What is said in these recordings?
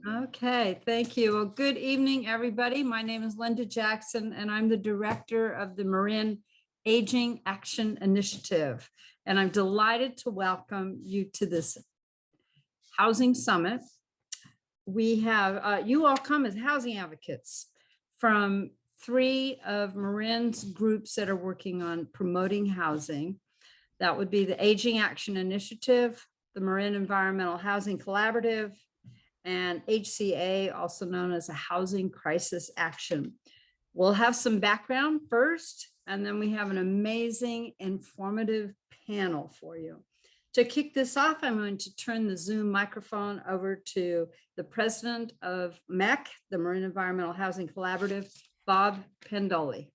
Okay, thank you. Well, good evening, everybody. My name is Linda Jackson, and I'm the director of the Marin Aging Action Initiative. And I'm delighted to welcome you to this Housing Summit. We have, you all come as housing advocates from 3 of Marin's groups that are working on promoting housing. That would be the Aging Action Initiative, the Marin Environmental Housing Collaborative, and HCA, also known as a Housing Crisis Action. We'll have some background first, and then we have an amazing, informative panel for you. To kick this off, I'm going to turn the Zoom microphone over to the president of MEHC, the Marin Environmental Housing Collaborative, Bob Pendoley.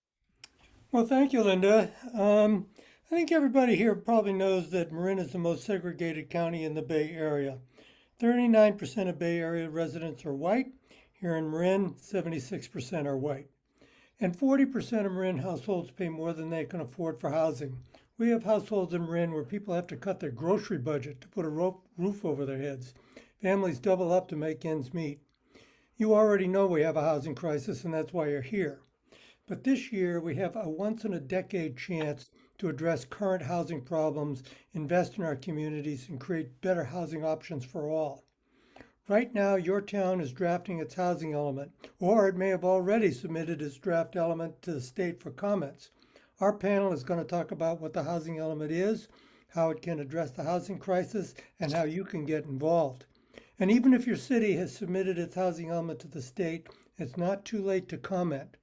Well, thank you, Linda. I think everybody here probably knows that Marin is the most segregated county in the Bay Area. 39% of Bay Area residents are white. Here in Marin, 76% are white. And 40% of Marin households pay more than they can afford for housing. We have households in Marin where people have to cut their grocery budget to put a roof over their heads. Families double up to make ends meet. You already know we have a housing crisis, and that's why you're here. But this year, we have a once-in-a-decade chance to address current housing problems, invest in our communities, and create better housing options for all. Right now, your town is drafting its housing element, or it may have already submitted its draft element to the state for comments. Our panel is going to talk about what the housing element is, how it can address the housing crisis, and how you can get involved. And even if your city has submitted its housing element to the state, it's not too late to comment.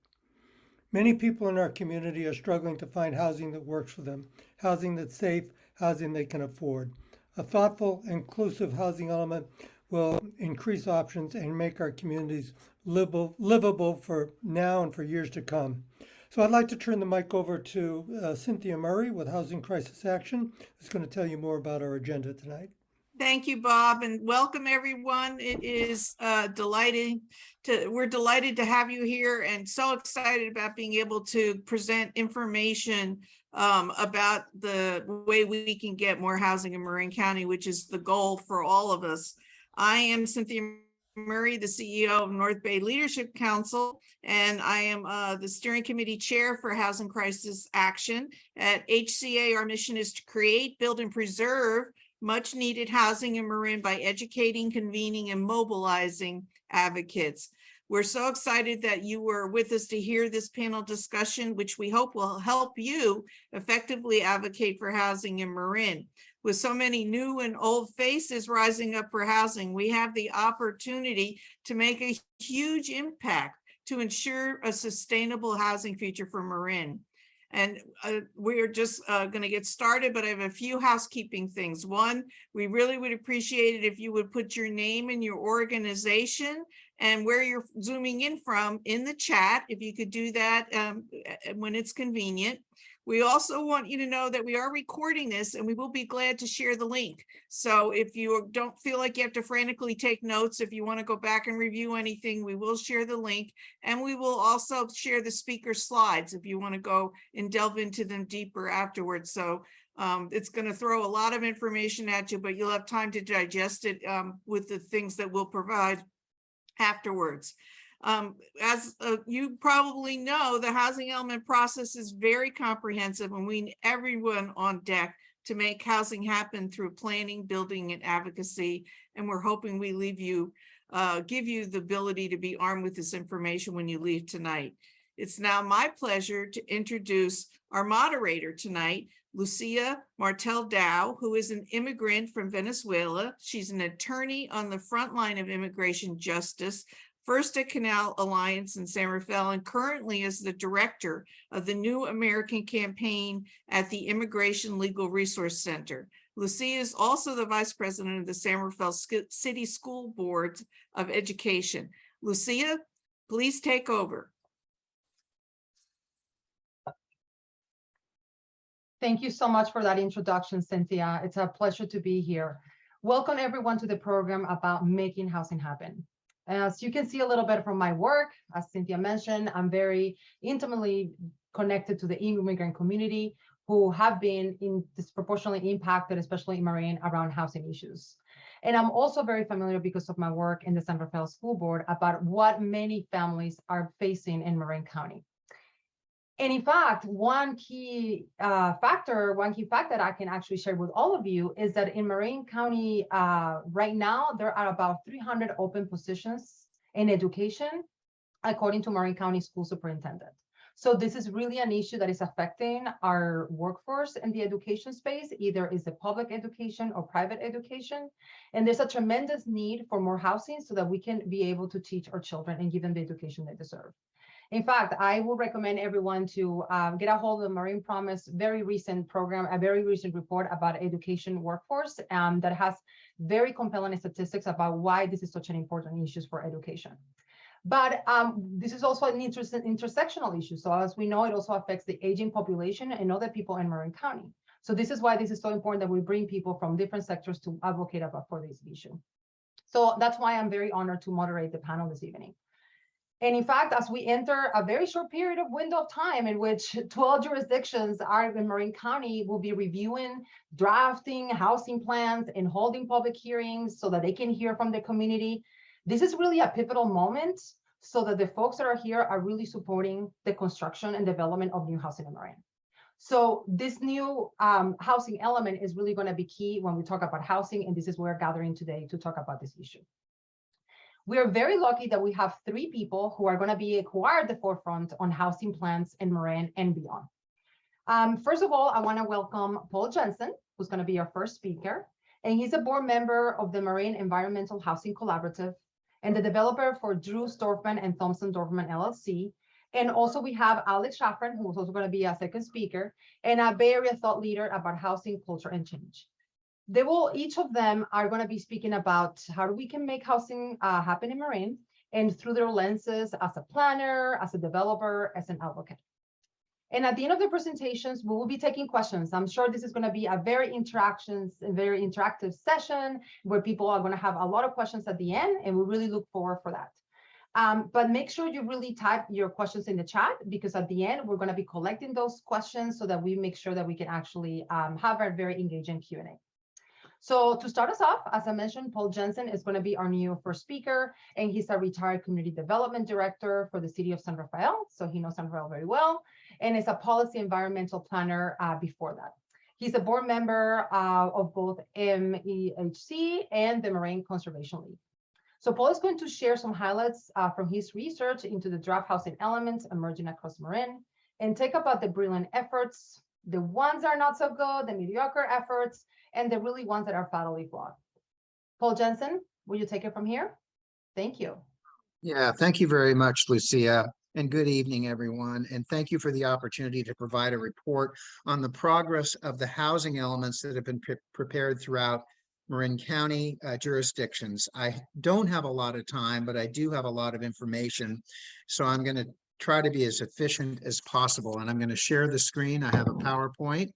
Many people in our community are struggling to find housing that works for them, housing that's safe, housing they can afford. A thoughtful, inclusive housing element will increase options and make our communities livable for now and for years to come. So I'd like to turn the mic over to Cynthia Murray with Housing Crisis Action, who's going to tell you more about our agenda tonight. Thank you, Bob, and welcome everyone. It is we're delighted to have you here and so excited about being able to present information about the way we can get more housing in Marin County, which is the goal for all of us. I am Cynthia Murray, the CEO of North Bay Leadership Council, and I am the steering committee chair for Housing Crisis Action. At HCA, our mission is to create, build, and preserve much needed housing in Marin by educating, convening, and mobilizing advocates. We're so excited that you were with us to hear this panel discussion, which we hope will help you effectively advocate for housing in Marin. With so many new and old faces rising up for housing, we have the opportunity to make a huge impact to ensure a sustainable housing future for Marin. And we're just going to get started, but I have a few housekeeping things. One, we really would appreciate it if you would put your name and your organization and where you're zooming in from in the chat, if you could do that when it's convenient. We also want you to know that we are recording this and we will be glad to share the link. So if you don't feel like you have to frantically take notes, if you want to go back and review anything, we will share the link. And we will also share the speaker slides if you want to go and delve into them deeper afterwards. So it's going to throw a lot of information at you, but you'll have time to digest it with the things that we'll provide afterwards. As you probably know, the housing element process is very comprehensive, and we need everyone on deck to make housing happen through planning, building, and advocacy. And we're hoping we give you the ability to be armed with this information when you leave tonight. It's now my pleasure to introduce our moderator tonight, Lucia Martel Dow, who is an immigrant from Venezuela. She's an attorney on the front line of immigration justice, first at Canal Alliance in San Rafael, and currently is the director of the New American Campaign at the Immigration Legal Resource Center. Lucia is also the vice president of the San Rafael City School Board of Education. Lucia, please take over. Thank you so much for that introduction, Cynthia. It's a pleasure to be here. Welcome everyone to the program about making housing happen. As you can see a little bit from my work, as Cynthia mentioned, I'm very intimately connected to the immigrant community who have been disproportionately impacted, especially in Marin, around housing issues. And I'm also very familiar because of my work in the San Rafael School Board about what many families are facing in Marin County. And in fact, one key fact that I can actually share with all of you is that in Marin County right now, there are about 300 open positions in education, according to Marin County School Superintendent. So this is really an issue that is affecting our workforce in the education space, either is it public education or private education. And there's a tremendous need for more housing so that we can be able to teach our children and give them the education they deserve. In fact, I will recommend everyone to get a hold of the Marin Promise very recent program, a very recent report about education workforce that has very compelling statistics about why this is such an important issue for education. But this is also an intersectional issue. So as we know, it also affects the aging population and other people in Marin County. So this is why this is so important that we bring people from different sectors to advocate for this issue. So that's why I'm very honored to moderate the panel this evening. And in fact, as we enter a very short period of window of time in which 12 jurisdictions are in Marin County will be reviewing, drafting housing plans and holding public hearings so that they can hear from the community. This is really a pivotal moment so that the folks that are here are really supporting the construction and development of new housing in Marin. So this new housing element is really going to be key when we talk about housing, and this is where we're gathering today to talk about this issue. We are very lucky that we have 3 people who are at the forefront on housing plans in Marin and beyond. First of all, I want to welcome Paul Jensen, who's going to be our first speaker. And he's a board member of the Marin Environmental Housing Collaborative and the developer for Drew Dorfman and Thompson Dorfman LLC. And also we have Alex Schafran, who's also going to be a second speaker, and a Bay Area thought leader about housing, culture, and change. Each of them are going to be speaking about how we can make housing happen in Marin, and through their lenses as a planner, as a developer, as an advocate. And at the end of the presentations, we will be taking questions. I'm sure this is going to be a very interactive session where people are going to have a lot of questions at the end, and we really look forward for that. But make sure you really type your questions in the chat, because at the end, we're going to be collecting those questions so that we make sure that we can actually have a very engaging Q&A. So to start us off, as I mentioned, Paul Jensen is going to be our new first speaker, and he's a retired community development director for the city of San Rafael. So he knows San Rafael very well, and is a policy environmental planner before that. He's a board member of both MEHC and the Marin Conservation League. So Paul is going to share some highlights from his research into the draft housing elements emerging across Marin, and take about the brilliant efforts, the ones that are not so good, the mediocre efforts, and the really ones that are fatally flawed. Paul Jensen, will you take it from here? Thank you. Yeah, thank you very much, Lucia, and good evening, everyone. And thank you for the opportunity to provide a report on the progress of the housing elements that have been prepared throughout Marin County jurisdictions. I don't have a lot of time, but I do have a lot of information. So I'm going to try to be as efficient as possible. And I'm going to share the screen. I have a PowerPoint.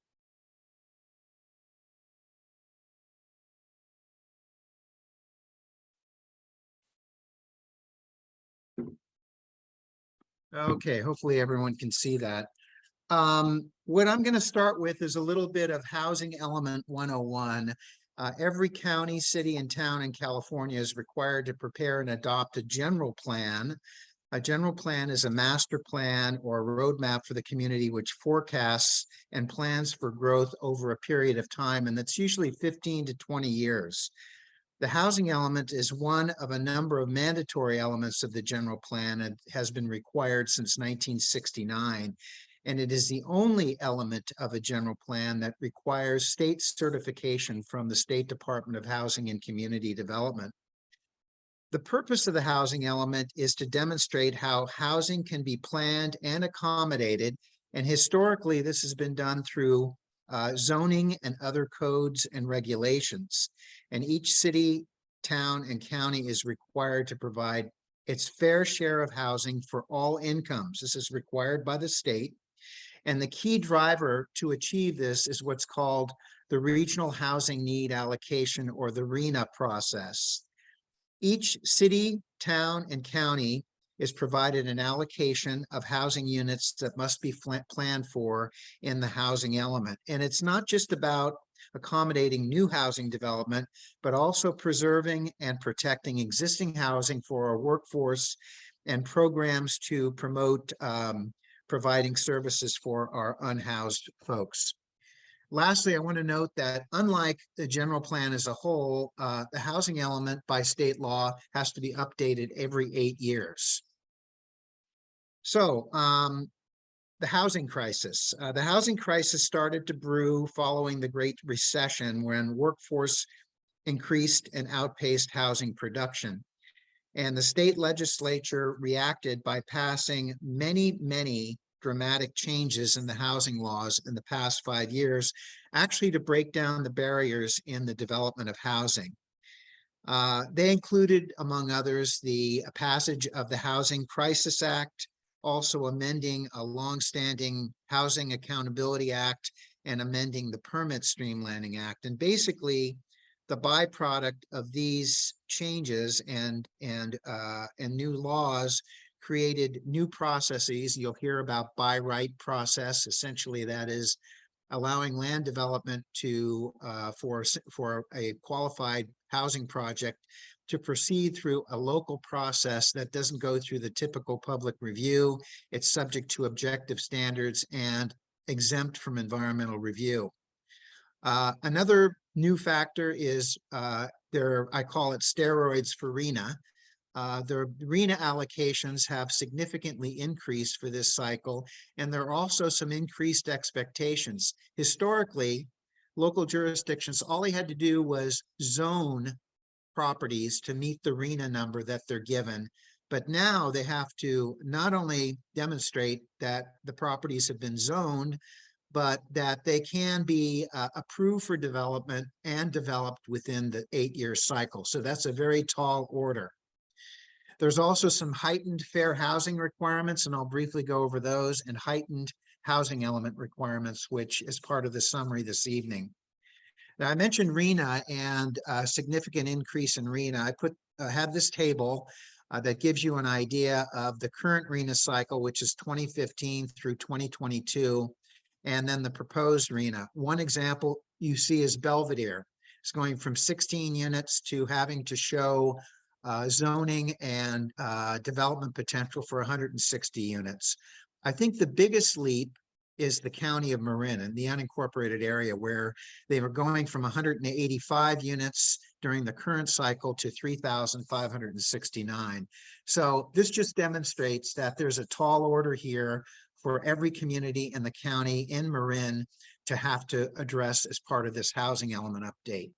Okay, hopefully everyone can see that. What I'm going to start with is a little bit of Housing Element 101. Every county, city, and town in California is required to prepare and adopt a general plan. A general plan is a master plan or a roadmap for the community which forecasts and plans for growth over a period of time, and that's usually 15 to 20 years. The housing element is one of a number of mandatory elements of the general plan and has been required since 1969. And it is the only element of a general plan that requires state certification from the State Department of Housing and Community Development. The purpose of the housing element is to demonstrate how housing can be planned and accommodated. And historically, this has been done through zoning and other codes and regulations. And each city, town, and county is required to provide its fair share of housing for all incomes. This is required by the state. And the key driver to achieve this is what's called the Regional Housing Need Allocation, or the RHNA process. Each city, town, and county is provided an allocation of housing units that must be planned for in the housing element. And it's not just about accommodating new housing development, but also preserving and protecting existing housing for our workforce and programs to promote providing services for our unhoused folks. Lastly, I want to note that unlike the general plan as a whole, the housing element by state law has to be updated every 8 years. So the housing crisis. The housing crisis started to brew following the Great Recession when workforce increased and outpaced housing production. And the state legislature reacted by passing many dramatic changes in the housing laws in the past 5 years, actually to break down the barriers in the development of housing. They included, among others, the passage of the Housing Crisis Act, also amending a longstanding Housing Accountability Act and amending the Permit Streamlining Act. And basically, the byproduct of these changes and new laws created new processes. You'll hear about by right process. Essentially, that is allowing land development to for a qualified housing project to proceed through a local process that doesn't go through the typical public review. It's subject to objective standards and exempt from environmental review. Another new factor is I call it steroids for RHNA. The RHNA allocations have significantly increased for this cycle, and there are also some increased expectations. Historically, local jurisdictions, all they had to do was zone properties to meet the RHNA number that they're given. But now they have to not only demonstrate that the properties have been zoned, but that they can be approved for development and developed within the 8-year cycle. So that's a very tall order. There's also some heightened fair housing requirements, and I'll briefly go over those, and heightened housing element requirements, which is part of the summary this evening. Now, I mentioned RHNA and a significant increase in RHNA. I have this table that gives you an idea of the current RHNA cycle, which is 2015 through 2022, and then the proposed RHNA. One example you see is Belvedere. It's going from 16 units to having to show zoning and development potential for 160 units. I think the biggest leap is the county of Marin and the unincorporated area, where they were going from 185 units during the current cycle to 3,569. So this just demonstrates that there's a tall order here for every community in the county in Marin to have to address as part of this housing element update.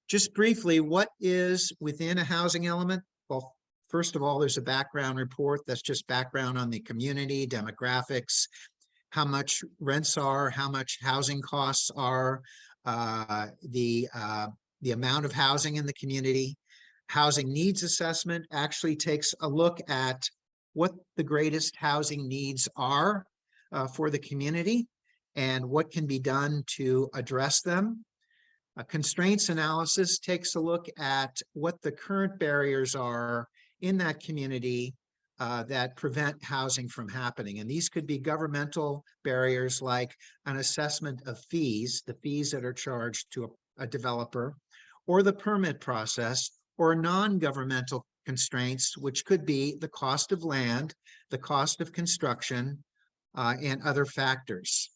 Just briefly, what is within a housing element? Well, first of all, there's a background report that's just background on the community, demographics, how much rents are, how much housing costs are, the amount of housing in the community. Housing needs assessment actually takes a look at what the greatest housing needs are for the community and what can be done to address them. A constraints analysis takes a look at what the current barriers are in that community that prevent housing from happening. And these could be governmental barriers like an assessment of fees, the fees that are charged to a developer, or the permit process, or non-governmental constraints, which could be the cost of land, the cost of construction, and other factors.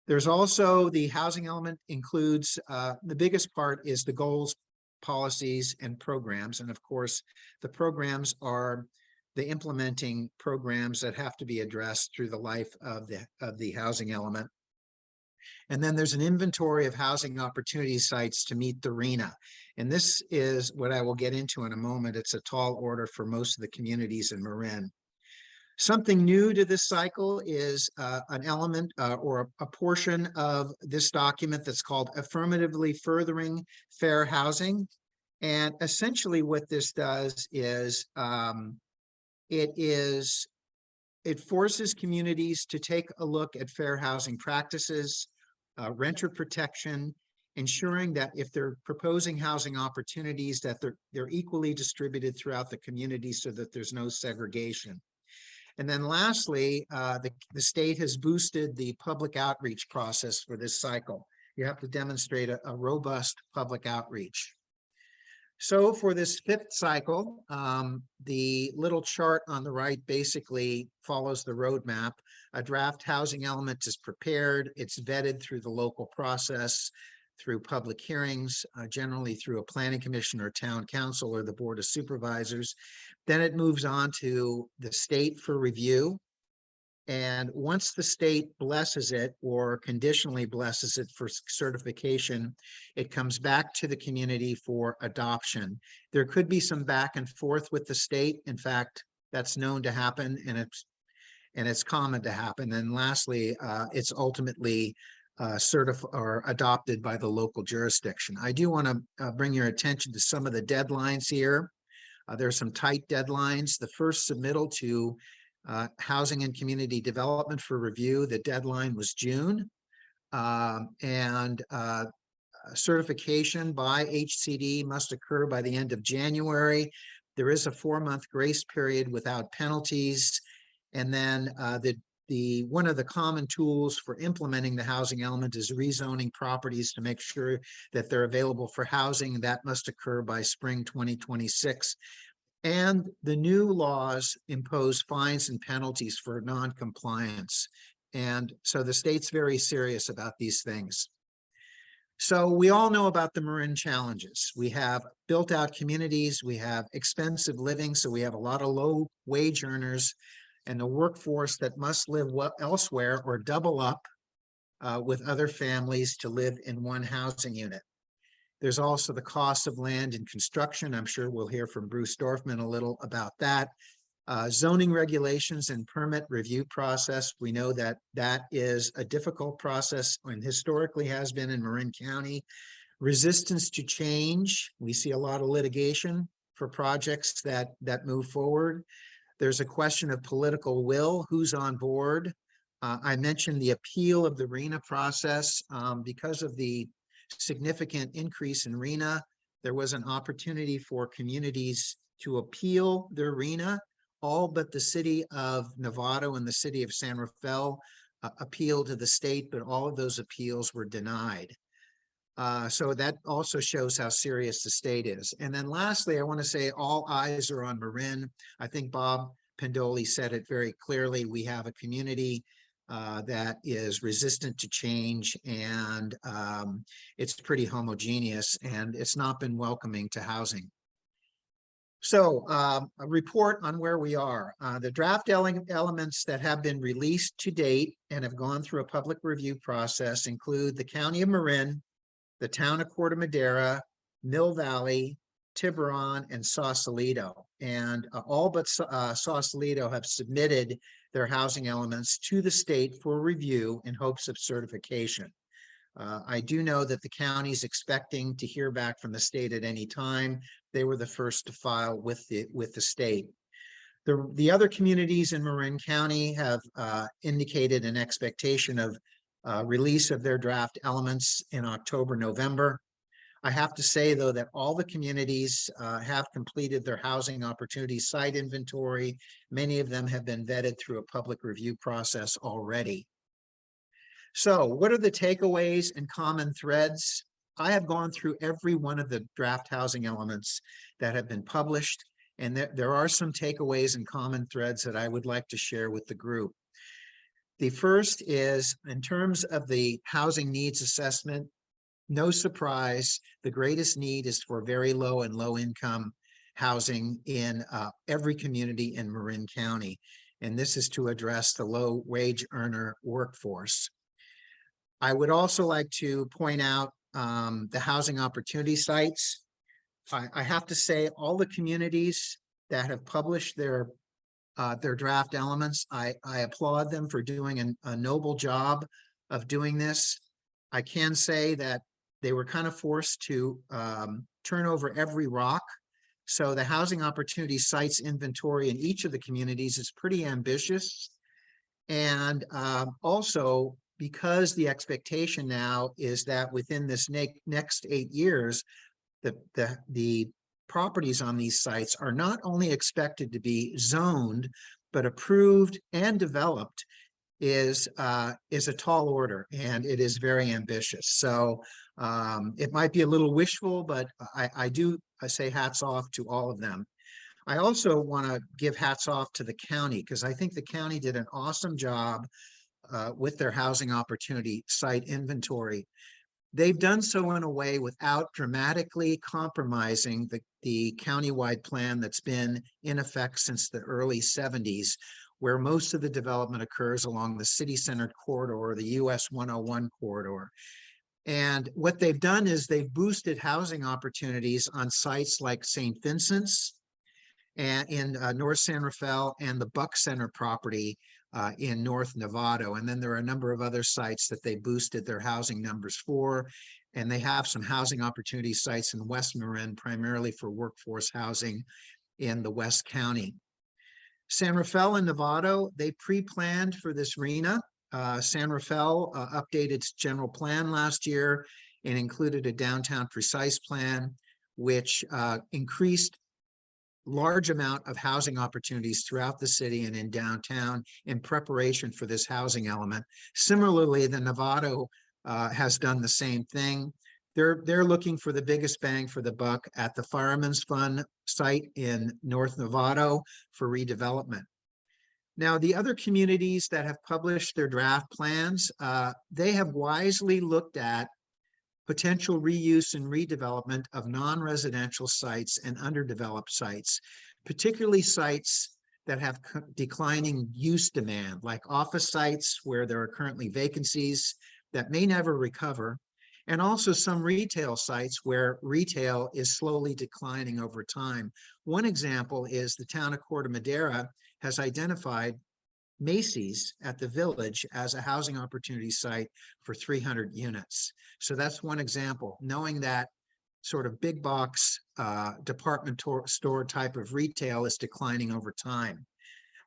There's also the housing element includes, the biggest part is the goals, policies, and programs. And of course, the programs are the implementing programs that have to be addressed through the life of the housing element. And then there's an inventory of housing opportunity sites to meet the RHNA. And this is what I will get into in a moment. It's a tall order for most of the communities in Marin. Something new to this cycle is an element or a portion of this document that's called Affirmatively Furthering Fair Housing. And essentially what this does is it forces communities to take a look at fair housing practices, renter protection, ensuring that if they're proposing housing opportunities, that they're equally distributed throughout the community so that there's no segregation. And then lastly, the state has boosted the public outreach process for this cycle. You have to demonstrate a robust public outreach. So for this fifth cycle, the little chart on the right basically follows the roadmap. A draft housing element is prepared. It's vetted through the local process, through public hearings, generally through a planning commission or town council or the board of supervisors. Then it moves on to the state for review. And once the state blesses it or conditionally blesses it for certification, it comes back to the community for adoption. There could be some back and forth with the state. In fact, that's known to happen, and it's common to happen. And lastly, it's ultimately certified or adopted by the local jurisdiction. I do want to bring your attention to some of the deadlines here. There are some tight deadlines. The first submittal to Housing and Community Development for review, the deadline was June. Certification by HCD must occur by the end of January. There is a 4-month grace period without penalties. And then one of the common tools for implementing the housing element is rezoning properties to make sure that they're available for housing. That must occur by spring 2026. And the new laws impose fines and penalties for non-compliance. And so the state's very serious about these things. So we all know about the Marin challenges. We have built out communities, we have expensive living, so we have a lot of low wage earners and the workforce that must live elsewhere or double up with other families to live in one housing unit. There's also the cost of land and construction. I'm sure we'll hear from Bruce Dorfman a little about that. Zoning regulations and permit review process. We know that that is a difficult process and historically has been in Marin County. Resistance to change. We see a lot of litigation for projects that move forward. There's a question of political will, who's on board. I mentioned the appeal of the RHNA process because of the significant increase in RHNA. There was an opportunity for communities to appeal their RHNA, all but the city of Novato and the city of San Rafael appealed to the state, but all of those appeals were denied. So that also shows how serious the state is. And then lastly, I want to say all eyes are on Marin. I think Bob Pendoli said it very clearly. We have a community that is resistant to change, and it's pretty homogeneous, and it's not been welcoming to housing. So a report on where we are. The draft elements that have been released to date and have gone through a public review process include the County of Marin, the Town of Corte Madera, Mill Valley, Tiburon, and Sausalito. And all but Sausalito have submitted their housing elements to the state for review in hopes of certification. I do know that the county is expecting to hear back from the state at any time. They were the first to file with the state. The other communities in Marin County have indicated an expectation of release of their draft elements in October, November. I have to say, though, that all the communities have completed their housing opportunity site inventory. Many of them have been vetted through a public review process already. So what are the takeaways and common threads? I have gone through every one of the draft housing elements that have been published, and there are some takeaways and common threads that I would like to share with the group. The first is, in terms of the housing needs assessment, no surprise, the greatest need is for very low and low income housing in every community in Marin County. And this is to address the low wage earner workforce. I would also like to point out the housing opportunity sites. I have to say, all the communities that have published their draft elements, I applaud them for doing a noble job of doing this. I can say that they were kind of forced to turn over every rock. So the housing opportunity sites inventory in each of the communities is pretty ambitious. And also, because the expectation now is that within this next 8 years, the properties on these sites are not only expected to be zoned, but approved and developed is a tall order, and it is very ambitious. So it might be a little wishful, but I say hats off to all of them. I also want to give hats off to the county, because I think the county did an awesome job with their housing opportunity site inventory. They've done so in a way without dramatically compromising the countywide plan that's been in effect since the early 70s, where most of the development occurs along the city-centered corridor, the US 101 corridor. And what they've done is they've boosted housing opportunities on sites like St. Vincent's and in North San Rafael, and the Buck Center property in North Novato. And then there are a number of other sites that they boosted their housing numbers for. And they have some housing opportunity sites in West Marin, primarily for workforce housing in the West County. San Rafael and Novato, they pre-planned for this RHNA. San Rafael updated its general plan last year and included a downtown precise plan, which increased large amount of housing opportunities throughout the city and in downtown in preparation for this housing element. Similarly, the Novato has done the same thing. They're looking for the biggest bang for the buck at the Fireman's Fund site in North Novato for redevelopment. Now, the other communities that have published their draft plans, they have wisely looked at potential reuse and redevelopment of non-residential sites and underdeveloped sites, particularly sites that have declining use demand, like office sites where there are currently vacancies that may never recover, and also some retail sites where retail is slowly declining over time. One example is the town of Corte Madera has identified Macy's at the Village as a housing opportunity site for 300 units. So that's one example, knowing that sort of big box department store type of retail is declining over time.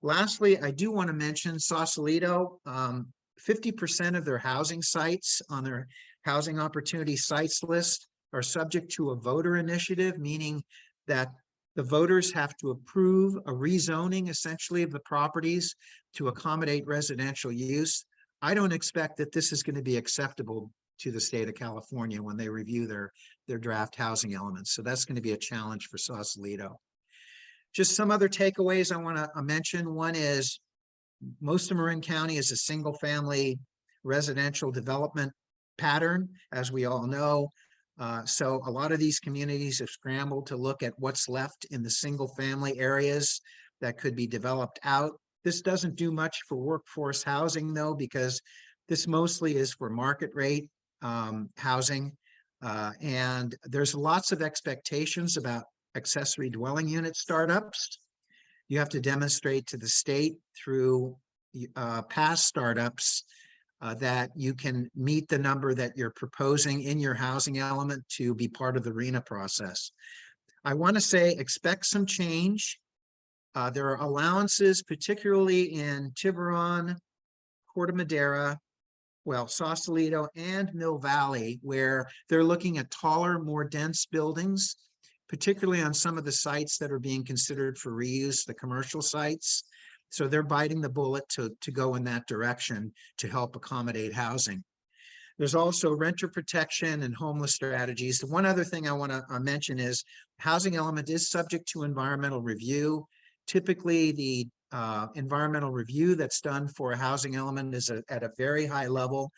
Lastly, I do want to mention Sausalito. 50% of their housing sites on their housing opportunity sites list are subject to a voter initiative, meaning that the voters have to approve a rezoning essentially of the properties to accommodate residential use. I don't expect that this is going to be acceptable to the state of California when they review their draft housing elements. So that's going to be a challenge for Sausalito. Just some other takeaways I want to mention. One is most of Marin County is a single family residential development pattern, as we all know. So a lot of these communities have scrambled to look at what's left in the single family areas that could be developed out. This doesn't do much for workforce housing though, because this mostly is for market rate housing. And there's lots of expectations about accessory dwelling unit startups. You have to demonstrate to the state through past startups that you can meet the number that you're proposing in your housing element to be part of the RHNA process. I want to say expect some change. There are allowances, particularly in Tiburon, Corte Madera, well, Sausalito and Mill Valley, where they're looking at taller, more dense buildings, particularly on some of the sites that are being considered for reuse, the commercial sites. So they're biting the bullet to go in that direction to help accommodate housing. There's also renter protection and homeless strategies. The one other thing I want to mention is housing element is subject to environmental review. Typically, the environmental review that's done for a housing element is at a very high level.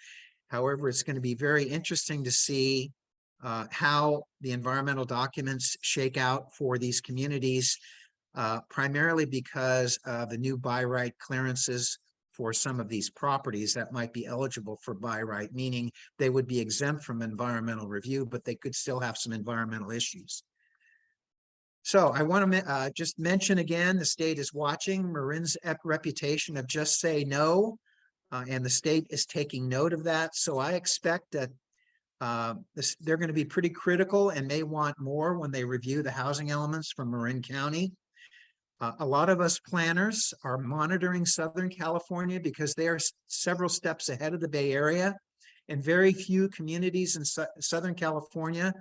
However, it's going to be very interesting to see how the environmental documents shake out for these communities, primarily because of the new by right clearances for some of these properties that might be eligible for by right, meaning they would be exempt from environmental review, but they could still have some environmental issues. So I want to just mention again, the state is watching Marin's reputation of just say no, and the state is taking note of that. So I expect that they're going to be pretty critical and may want more when they review the housing elements from Marin County. A lot of us planners are monitoring Southern California because they are several steps ahead of the Bay Area, and very few communities in Southern California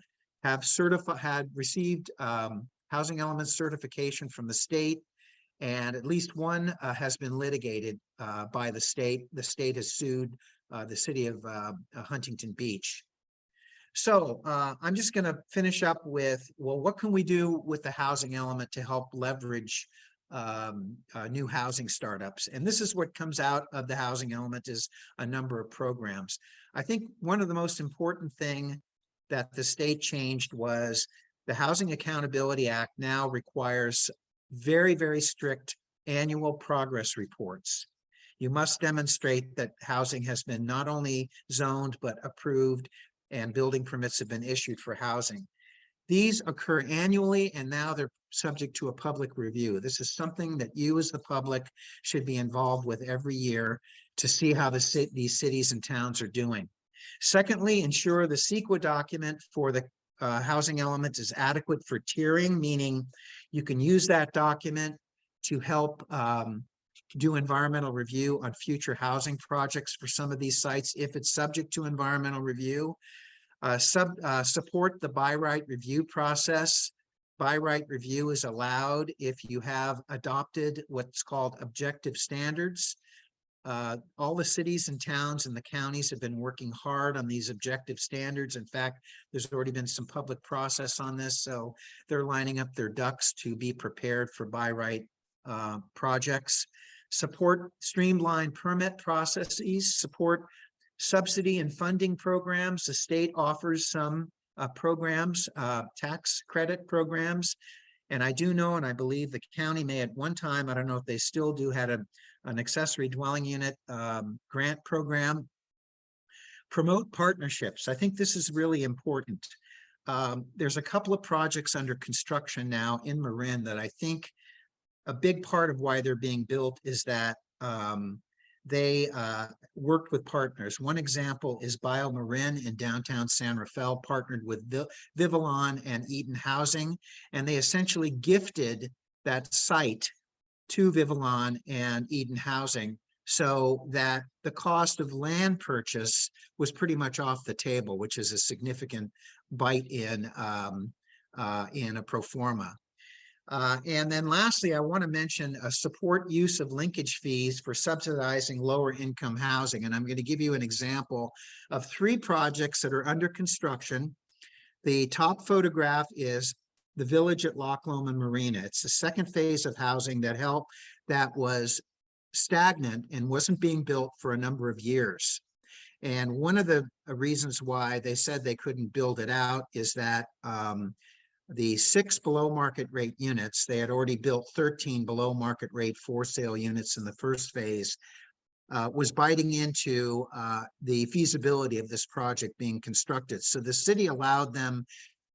have received housing element certification from the state. and at least one has been litigated by the state. The state has sued the city of Huntington Beach. So I'm just going to finish up with, well, what can we do with the housing element to help leverage new housing startups? And this is what comes out of the housing element is a number of programs. I think one of the most important thing that the state changed was the Housing Accountability Act now requires very, very strict annual progress reports. You must demonstrate that housing has been not only zoned, but approved, and building permits have been issued for housing. These occur annually, and now they're subject to a public review. This is something that you as the public should be involved with every year to see how these cities and towns are doing. Secondly, ensure the CEQA document for the housing element is adequate for tiering, meaning you can use that document to help do environmental review on future housing projects for some of these sites if it's subject to environmental review. Support the by right review process. By right review is allowed if you have adopted what's called objective standards. All the cities and towns and the counties have been working hard on these objective standards. In fact, there's already been some public process on this, so they're lining up their ducks to be prepared for by right projects. Support streamlined permit processes, support subsidy and funding programs. The state offers some programs, tax credit programs. And I do know, and I believe the county may at one time, I don't know if they still do, had an accessory dwelling unit grant program. Promote partnerships. I think this is really important. There's a couple of projects under construction now in Marin that I think a big part of why they're being built is that they worked with partners. One example is Marin in downtown San Rafael partnered with Vivalon and Eaton Housing, and they essentially gifted that site to Vivalon and Eden Housing so that the cost of land purchase was pretty much off the table, which is a significant bite in a pro forma. And then lastly, I want to mention support use of linkage fees for subsidizing lower income housing. And I'm going to give you an example of 3 projects that are under construction. The top photograph is the village at Loch Lomond Marina. It's the second phase of housing that was stagnant and wasn't being built for a number of years. And one of the reasons why they said they couldn't build it out is that the 6 below market rate units, they had already built 13 below market rate for sale units in the first phase, was biting into the feasibility of this project being constructed. So the city allowed them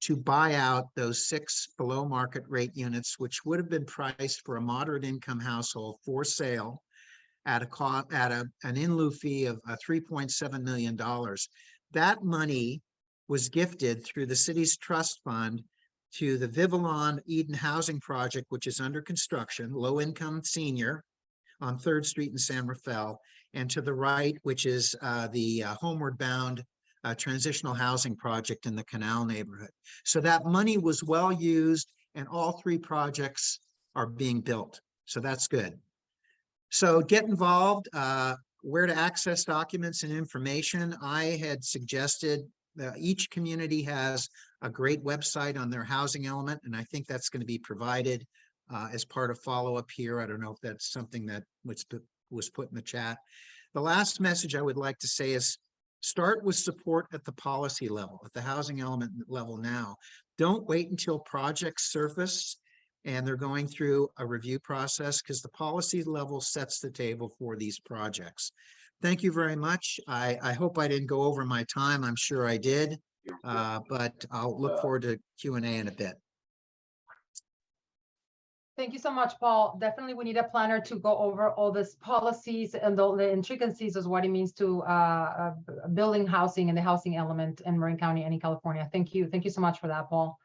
to buy out those 6 below market rate units, which would have been priced for a moderate income household for sale at an in lieu fee of $3.7 million. That money was gifted through the city's trust fund to the Vivalon Eden Housing Project, which is under construction, low income senior on 3rd Street in San Rafael, and to the right, which is the Homeward Bound transitional housing project in the Canal neighborhood. So that money was well used, and all 3 projects are being built. So that's good. So get involved. Where to access documents and information. I had suggested that each community has a great website on their housing element, and I think that's going to be provided as part of follow-up here. I don't know if that's something that was put in the chat. The last message I would like to say is start with support at the policy level, at the housing element level now. Don't wait until projects surface and they're going through a review process, because the policy level sets the table for these projects. Thank you very much. I hope I didn't go over my time. I'm sure I did, but I'll look forward to Q&A in a bit. Thank you so much, Paul. Definitely, we need a planner to go over all these policies and the intricacies of what it means to building housing and the housing element in Marin County and in California. Thank you. Thank you so much for that, Paul.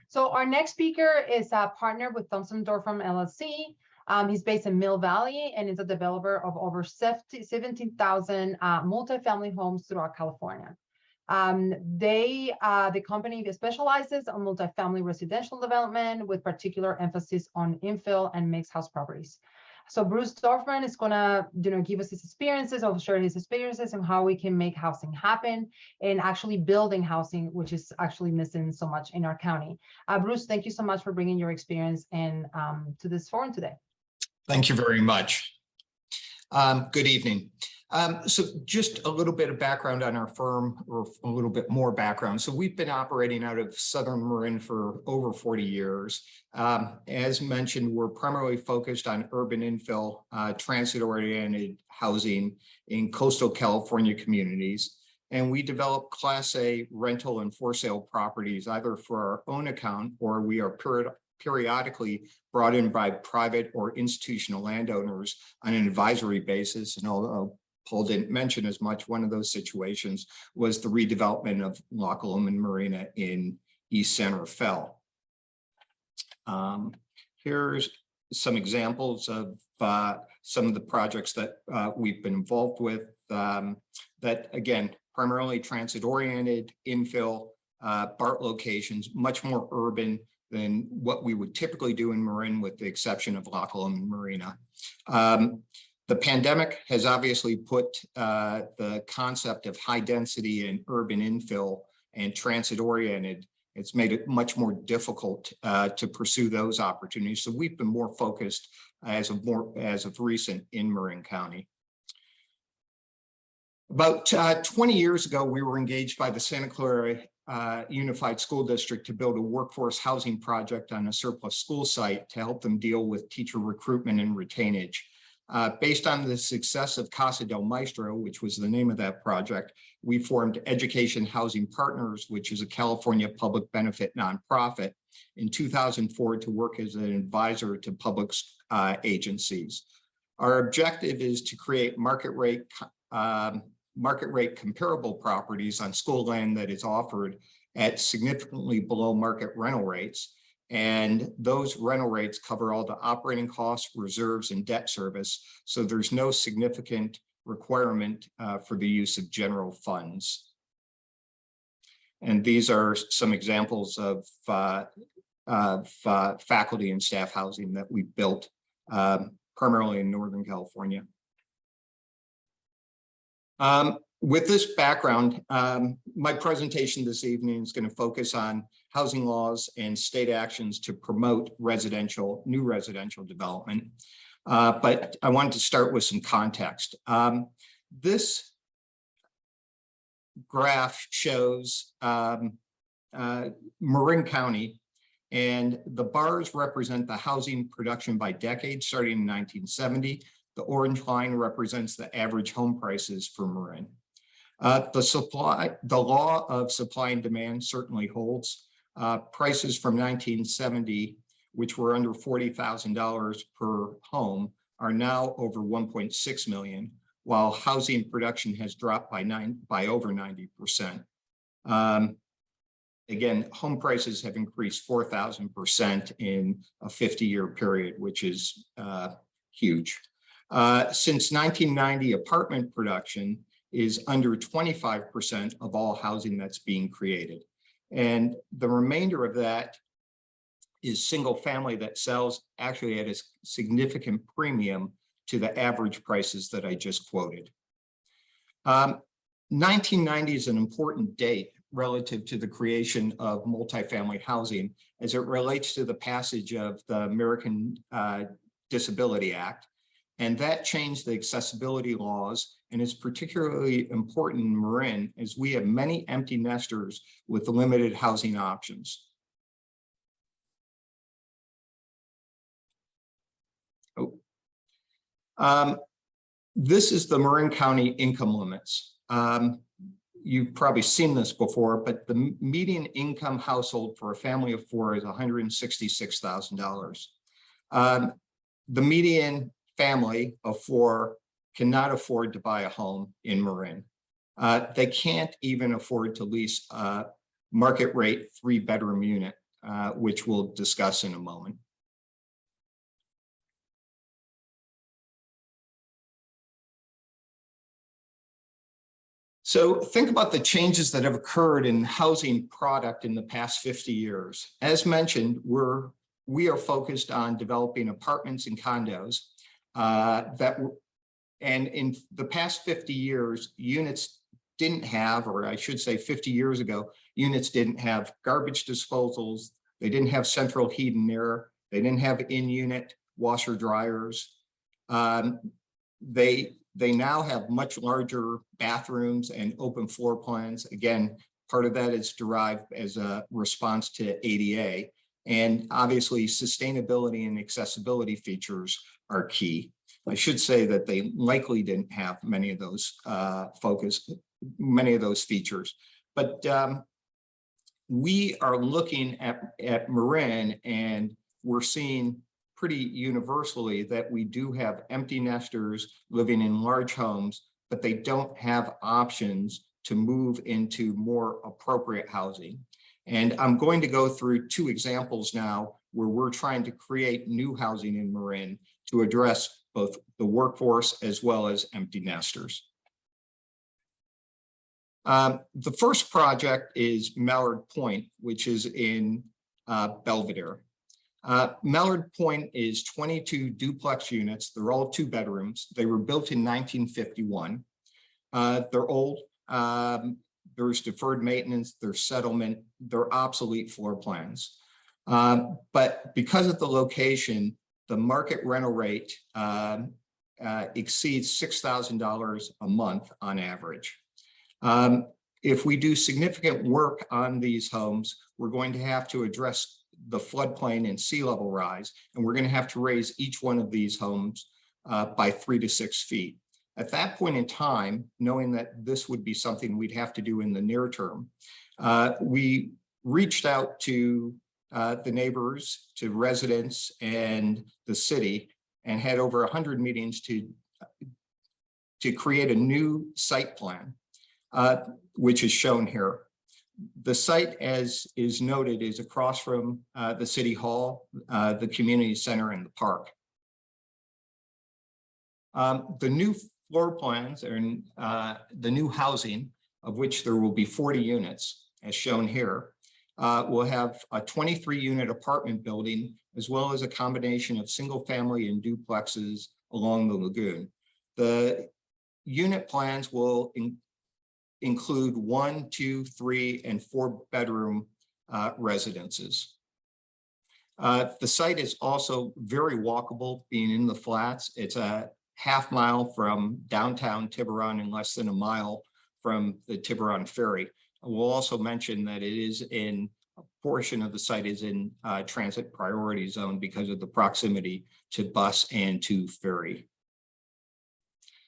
So our next speaker is a partner with Thompson Dorfman LLC. He's based in Mill Valley and is a developer of over 17,000 multifamily homes throughout California. The company specializes on multifamily residential development with particular emphasis on infill and mixed house properties. So Bruce Dorfman is gonna, give us his experiences, or share his experiences on how we can make housing happen and actually building housing, which is actually missing so much in our county. Bruce, thank you so much for bringing your experience and to this forum today. Thank you very much. Good evening. So just a little bit of background on our firm, or a little bit more background. So we've been operating out of Southern Marin for over 40 years. As mentioned, we're primarily focused on urban infill, transit-oriented housing in coastal California communities. And we develop Class A rental and for sale properties, either for our own account, or we are periodically brought in by private or institutional landowners on an advisory basis. And although Paul didn't mention as much, one of those situations was the redevelopment of Loch Lomond Marina in East Santa Fe. Here's some examples of some of the projects that we've been involved with that, again, primarily transit-oriented, infill, BART locations, much more urban than what we would typically do in Marin, with the exception of Loch Lomond Marina. The pandemic has obviously put the concept of high density and urban infill and transit oriented, it's made it much more difficult to pursue those opportunities. So we've been more focused as of recent in Marin County. About 20 years ago, we were engaged by the Santa Clara Unified School District to build a workforce housing project on a surplus school site to help them deal with teacher recruitment and retainage. Based on the success of Casa del Maestro, which was the name of that project, we formed Education Housing Partners, which is a California public benefit nonprofit, in 2004 to work as an advisor to public agencies. Our objective is to create market rate comparable properties on school land that is offered at significantly below market rental rates. And those rental rates cover all the operating costs, reserves, and debt service. So there's no significant requirement for the use of general funds. And these are some examples of faculty and staff housing that we built primarily in Northern California. With this background, my presentation this evening is going to focus on housing laws and state actions to promote new residential development. But I wanted to start with some context. This graph shows Marin County, and the bars represent the housing production by decade starting in 1970. The orange line represents the average home prices for Marin. The law of supply and demand certainly holds. Prices from 1970, which were under $40,000 per home, are now over 1.6 million, while housing production has dropped by over 90%. Again, home prices have increased 4,000% in a 50-year period, which is huge. Since 1990, apartment production is under 25% of all housing that's being created. And the remainder of that is single family that sells actually at a significant premium to the average prices that I just quoted. 1990 is an important date relative to the creation of multifamily housing as it relates to the passage of the American Disability Act. And that changed the accessibility laws, and is particularly important in Marin as we have many empty nesters with limited housing options. This is the Marin County income limits. You've probably seen this before, but the median income household for a family of four is $166,000. The median family of four cannot afford to buy a home in Marin. They can't even afford to lease a market rate 3-bedroom unit, which we'll discuss in a moment. So think about the changes that have occurred in housing product in the past 50 years. As mentioned, we are focused on developing apartments and condos and in the past 50 years, units didn't have, or I should say 50 years ago, units didn't have garbage disposals. They didn't have central heat and air. They didn't have in-unit washer dryers. They now have much larger bathrooms and open floor plans. Again, part of that is derived as a response to ADA. And obviously sustainability and accessibility features are key. I should say that they likely didn't have many of those features, but we are looking at Marin, and we're seeing pretty universally that we do have empty nesters living in large homes, but they don't have options to move into more appropriate housing. And I'm going to go through two examples now where we're trying to create new housing in Marin to address both the workforce as well as empty nesters. The first project is Mallard Point, which is in Belvedere. Mallard Point is 22 duplex units. They're all 2 bedrooms. They were built in 1951. They're old. There's deferred maintenance, there's settlement, they're obsolete floor plans. But because of the location, the market rental rate exceeds $6,000 a month on average. If we do significant work on these homes, we're going to have to address the floodplain and sea level rise, and we're going to have to raise each one of these homes by 3 to 6 feet. At that point in time, knowing that this would be something we'd have to do in the near term, we reached out to the neighbors, to residents and the city, and had over 100 meetings to create a new site plan, which is shown here. The site, as is noted, is across from the city hall, the community center, and the park. The new floor plans and the new housing, of which there will be 40 units, as shown here, will have a 23-unit apartment building, as well as a combination of single family and duplexes along the lagoon. The unit plans will include 1, 2, 3, and 4 bedroom residences. The site is also very walkable, being in the flats. It's a half-mile from downtown Tiburon and less than a mile from the Tiburon Ferry. We'll also mention that it is in a portion of the site is in transit priority zone because of the proximity to bus and to ferry.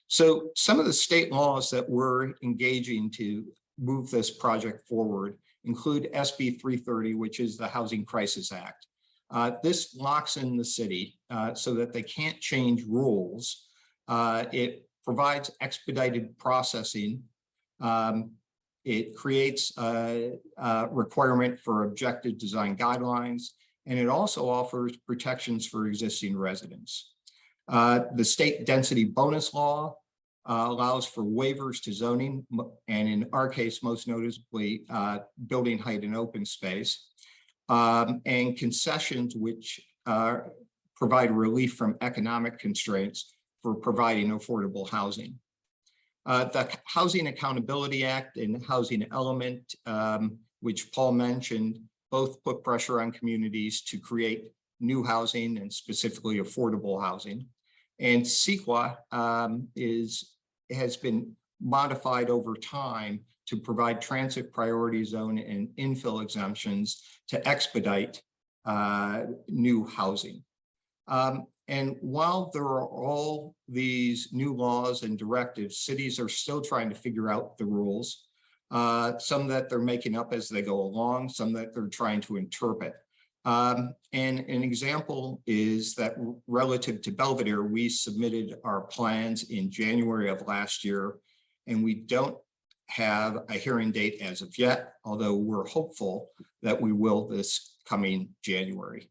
So some of the state laws that we're engaging to move this project forward include SB 330, which is the Housing Crisis Act. This locks in the city so that they can't change rules. It provides expedited processing. It creates a requirement for objective design guidelines, and it also offers protections for existing residents. The state density bonus law allows for waivers to zoning, and in our case, most noticeably, building height and open space, and concessions which provide relief from economic constraints for providing affordable housing. The Housing Accountability Act and Housing Element, which Paul mentioned, both put pressure on communities to create new housing and specifically affordable housing. And CEQA has been modified over time to provide transit priority zone and infill exemptions to expedite new housing. And while there are all these new laws and directives, cities are still trying to figure out the rules. Some that they're making up as they go along, some that they're trying to interpret. And an example is that relative to Belvedere, we submitted our plans in January of last year, and we don't have a hearing date as of yet, although we're hopeful that we will this coming January.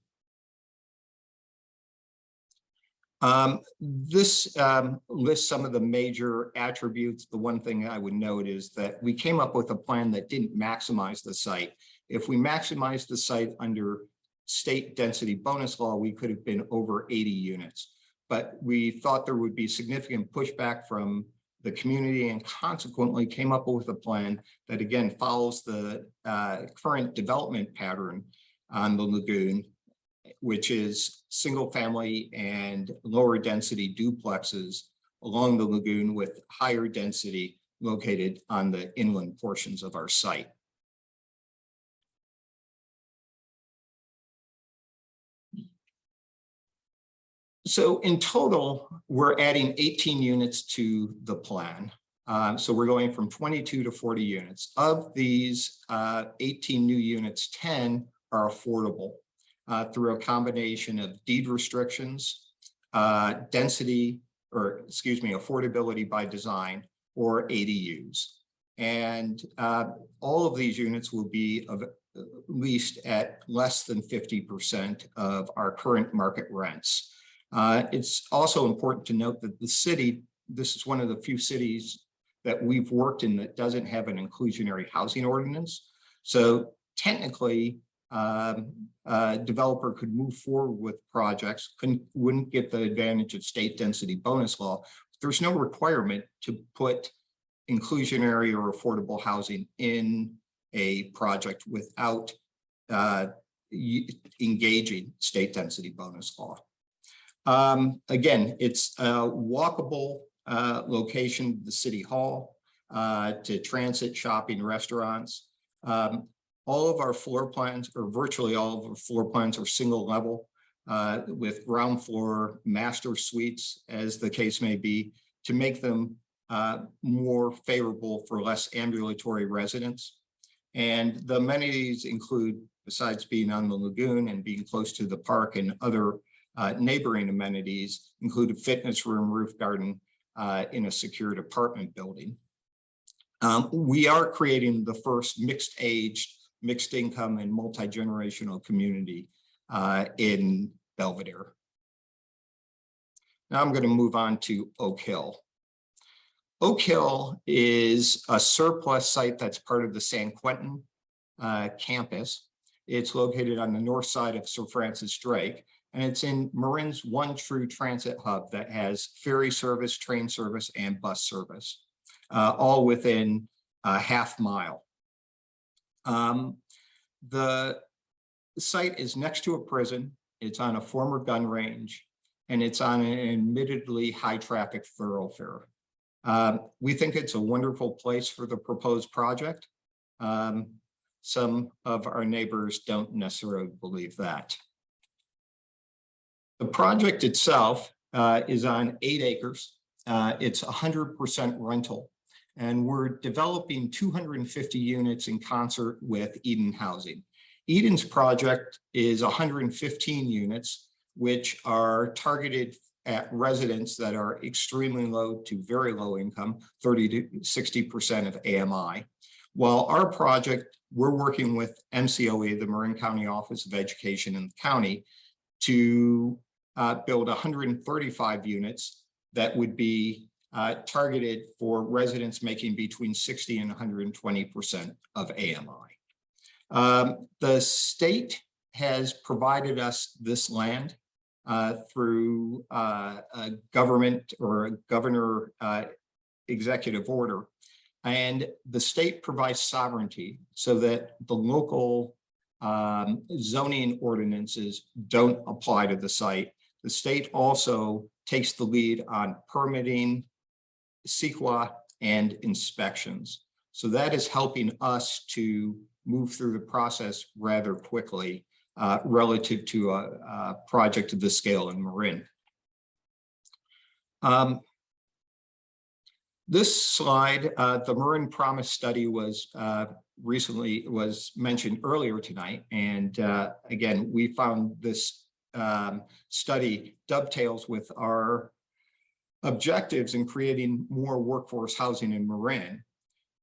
This lists some of the major attributes. The one thing I would note is that we came up with a plan that didn't maximize the site. If we maximized the site under state density bonus law, we could have been over 80 units. But we thought there would be significant pushback from the community and consequently came up with a plan that again follows the current development pattern on the lagoon, which is single family and lower density duplexes along the lagoon with higher density located on the inland portions of our site. So in total, we're adding 18 units to the plan. So we're going from 22 to 40 units. Of these 18 new units, 10 are affordable through a combination of deed restrictions, affordability by design, or ADUs. And all of these units will be leased at less than 50% of our current market rents. It's also important to note that the city, this is one of the few cities that we've worked in that doesn't have an inclusionary housing ordinance. So technically, a developer could move forward with projects, wouldn't get the advantage of state density bonus law. There's no requirement to put inclusionary or affordable housing in a project without engaging state density bonus law. Again, it's a walkable location, the city hall, to transit, shopping, restaurants. All of our floor plans, or virtually all of our floor plans, are single level with ground floor master suites, as the case may be, to make them more favorable for less ambulatory residents. And the amenities include, besides being on the lagoon and being close to the park and other neighboring amenities, include a fitness room, roof garden in a secured apartment building. We are creating the first mixed age, mixed income, and multi-generational community in Belvedere. Now I'm going to move on to Oak Hill. Oak Hill is a surplus site that's part of the San Quentin campus. It's located on the north side of Sir Francis Drake, and it's in Marin's one true transit hub that has ferry service, train service, and bus service, all within a half mile. The site is next to a prison. It's on a former gun range, and it's on an admittedly high traffic thoroughfare. We think it's a wonderful place for the proposed project. Some of our neighbors don't necessarily believe that. The project itself is on 8 acres. It's 100% rental, and we're developing 250 units in concert with Eden Housing. Eden's project is 115 units, which are targeted at residents that are extremely low to very low income, 30 to 60% of AMI. While our project, we're working with MCOE, the Marin County Office of Education in the county, to build 135 units that would be targeted for residents making between 60 and 120% of AMI. The state has provided us this land through a government or a governor executive order, and the state provides sovereignty so that the local zoning ordinances don't apply to the site. The state also takes the lead on permitting, CEQA, and inspections. So that is helping us to move through the process rather quickly relative to a project of this scale in Marin. This slide, the Marin Promise study was mentioned earlier tonight, and again, we found this study dovetails with our objectives in creating more workforce housing in Marin.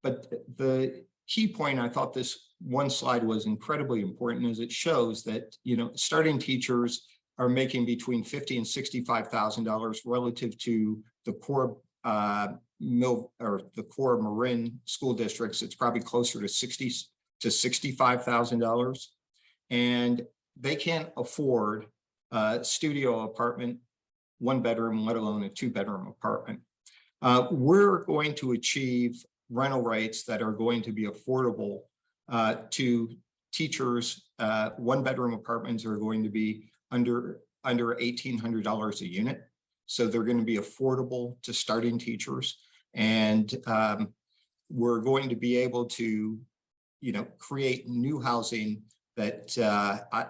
But the key point, I thought this one slide was incredibly important, is it shows that, you know, starting teachers are making between $50,000 and $65,000 relative to the core the core Marin school districts. It's probably closer to $60,000 to $65,000, and they can't afford a studio apartment, 1 bedroom, let alone a 2-bedroom apartment. We're going to achieve rental rates that are going to be affordable to teachers. 1-bedroom apartments are going to be under $1,800 a unit. So they're going to be affordable to starting teachers. And we're going to be able to, create new housing that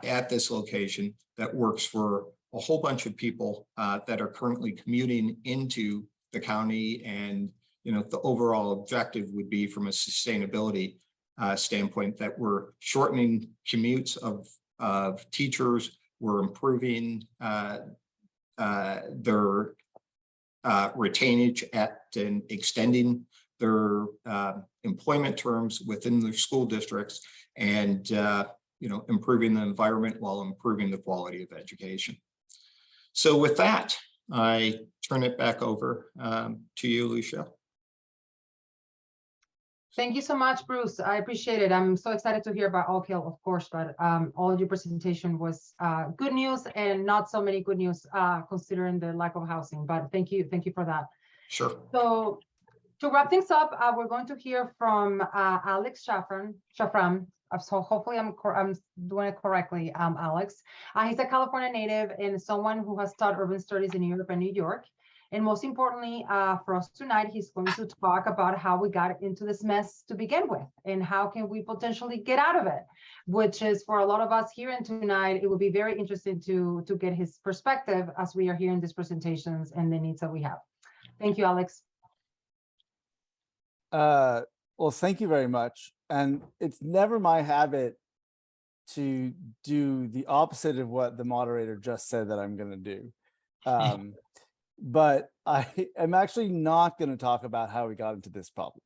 at this location that works for a whole bunch of people that are currently commuting into the county. And, the overall objective would be, from a sustainability standpoint, that we're shortening commutes of teachers. We're improving their retainage and extending their employment terms within their school districts, and improving the environment while improving the quality of education. So with that, I turn it back over to you, Lucia. Thank you so much, Bruce. I appreciate it. I'm so excited to hear about Oak Hill, of course, but all of your presentation was good news, and not so many good news considering the lack of housing. But thank you for that. Sure. So to wrap things up, we're going to hear from Alex Shafran. So hopefully I'm doing it correctly, Alex. He's a California native and someone who has taught urban studies in Europe and New York. And most importantly, for us tonight, he's going to talk about how we got into this mess to begin with, and how can we potentially get out of it, which is, for a lot of us here tonight, it will be very interesting to get his perspective as we are hearing these presentations and the needs that we have. Thank you, Alex. Well, thank you very much. And it's never my habit to do the opposite of what the moderator just said that I'm going to do. But I am actually not going to talk about how we got into this problem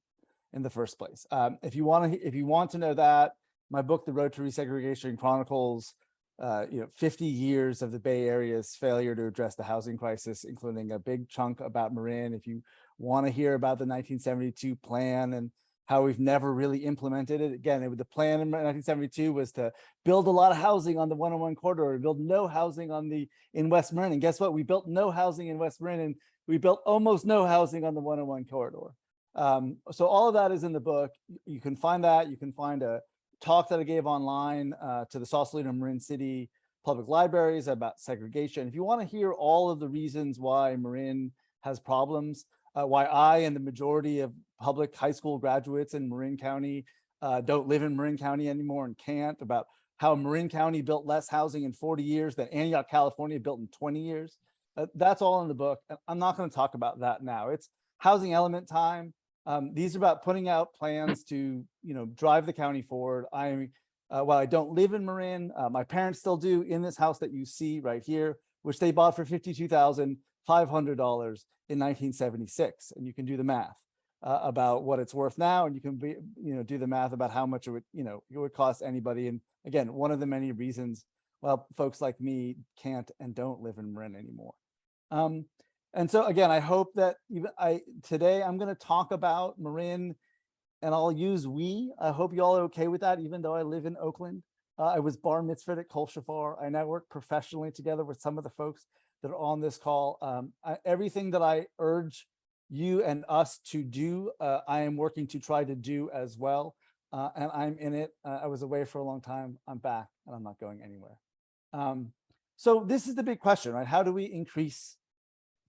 in the first place. If you want to know that, my book, The Road to Resegregation, chronicles 50 years of the Bay Area's failure to address the housing crisis, including a big chunk about Marin. If you want to hear about the 1972 plan and how we've never really implemented it. Again, the plan in 1972 was to build a lot of housing on the 101 corridor, build no housing in West Marin. And guess what? We built no housing in West Marin, and we built almost no housing on the 101 corridor. So all of that is in the book. You can find that. You can find a talk that I gave online to the Sausalito and Marin City public libraries about segregation. If you want to hear all of the reasons why Marin has problems, why I and the majority of public high school graduates in Marin County don't live in Marin County anymore and can't, about how Marin County built less housing in 40 years than Antioch, California built in 20 years. That's all in the book. I'm not going to talk about that now. It's housing element time. These are about putting out plans to, drive the county forward. While I don't live in Marin, my parents still do, in this house that you see right here, which they bought for $52,500 in 1976. And you can do the math about what it's worth now, and you can do the math about how much it would cost anybody. And again, one of the many reasons folks like me can't and don't live in Marin anymore. And so again, I hope that today I'm going to talk about Marin, and I'll use we. I hope you all are okay with that, even though I live in Oakland. I was bar mitzvahed at Kol Shafar. I now work professionally together with some of the folks that are on this call. Everything that I urge you and us to do, I am working to try to do as well. And I'm in it. I was away for a long time. I'm back, and I'm not going anywhere. So this is the big question, right? How do we increase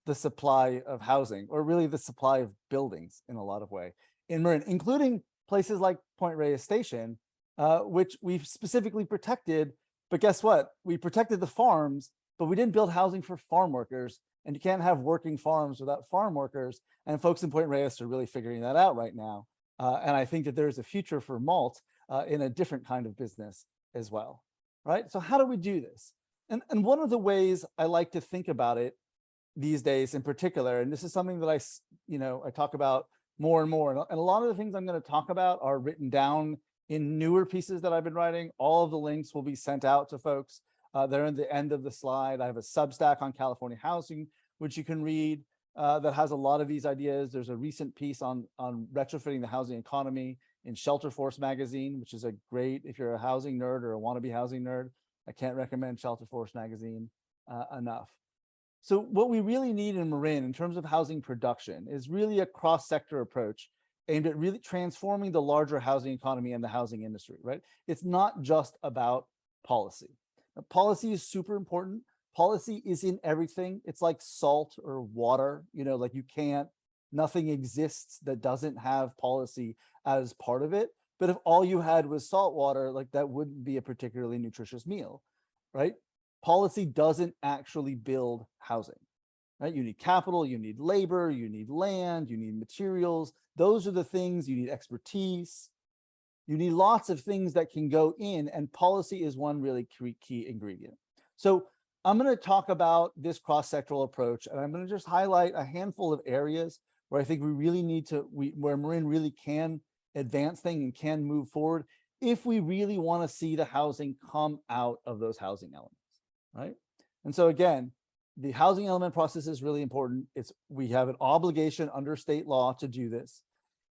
the supply of housing, or really the supply of buildings in a lot of way in Marin, including places like Point Reyes Station, which we've specifically protected. But guess what? We protected the farms, but we didn't build housing for farm workers, and you can't have working farms without farm workers. And folks in Point Reyes are really figuring that out right now. And I think that there's a future for malt in a different kind of business as well, right? So how do we do this? And one of the ways I like to think about it these days in particular, and this is something that I talk about more and more, and a lot of the things I'm going to talk about are written down in newer pieces that I've been writing. All of the links will be sent out to folks They're in the end of the slide. I have a Substack on California housing, which you can read, that has a lot of these ideas. There's a recent piece on retrofitting the housing economy in Shelter Force magazine, which is a great, if you're a housing nerd or a wannabe housing nerd, I can't recommend Shelter Force magazine enough. So what we really need in Marin in terms of housing production is really a cross-sector approach aimed at really transforming the larger housing economy and the housing industry, right? It's not just about policy. Now, policy is super important. Policy is in everything. It's like salt or water, you know, like nothing exists that doesn't have policy as part of it. But if all you had was salt water, like that wouldn't be a particularly nutritious meal, right? Policy doesn't actually build housing, right? You need capital, you need labor, you need land, you need materials. Those are the things, you need expertise. You need lots of things that can go in, and policy is one really key ingredient. So I'm going to talk about this cross-sectoral approach, and I'm going to just highlight a handful of areas where I think we really need to, where Marin really can advance things and can move forward if we really want to see the housing come out of those housing elements, right? And so again, the housing element process is really important. We have an obligation under state law to do this.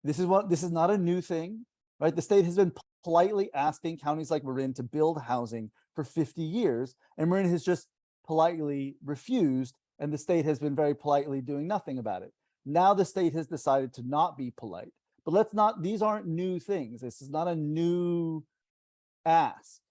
This is not a new thing, right? The state has been politely asking counties like Marin to build housing for 50 years, and Marin has just politely refused, and the state has been very politely doing nothing about it. Now the state has decided to not be polite, but these aren't new things. This is not a new ask.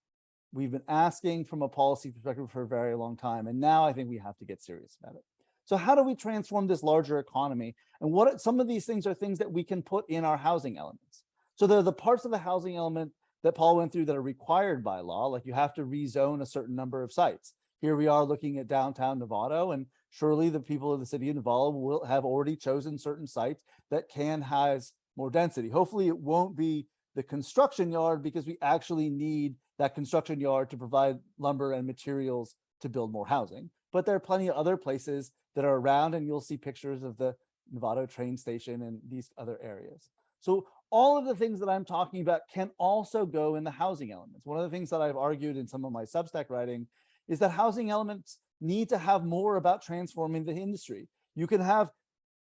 We've been asking from a policy perspective for a very long time, and now I think we have to get serious about it. So how do we transform this larger economy? And some of these things are things that we can put in our housing elements. So there are the parts of the housing element that Paul went through that are required by law, like you have to rezone a certain number of sites. Here we are looking at downtown Novato, and surely the people of the city of Novato will have already chosen certain sites that can has more density. Hopefully it won't be the construction yard, because we actually need that construction yard to provide lumber and materials to build more housing. But there are plenty of other places that are around, and you'll see pictures of the Novato train station and these other areas. So all of the things that I'm talking about can also go in the housing elements. One of the things that I've argued in some of my Substack writing is that housing elements need to have more about transforming the industry. You can have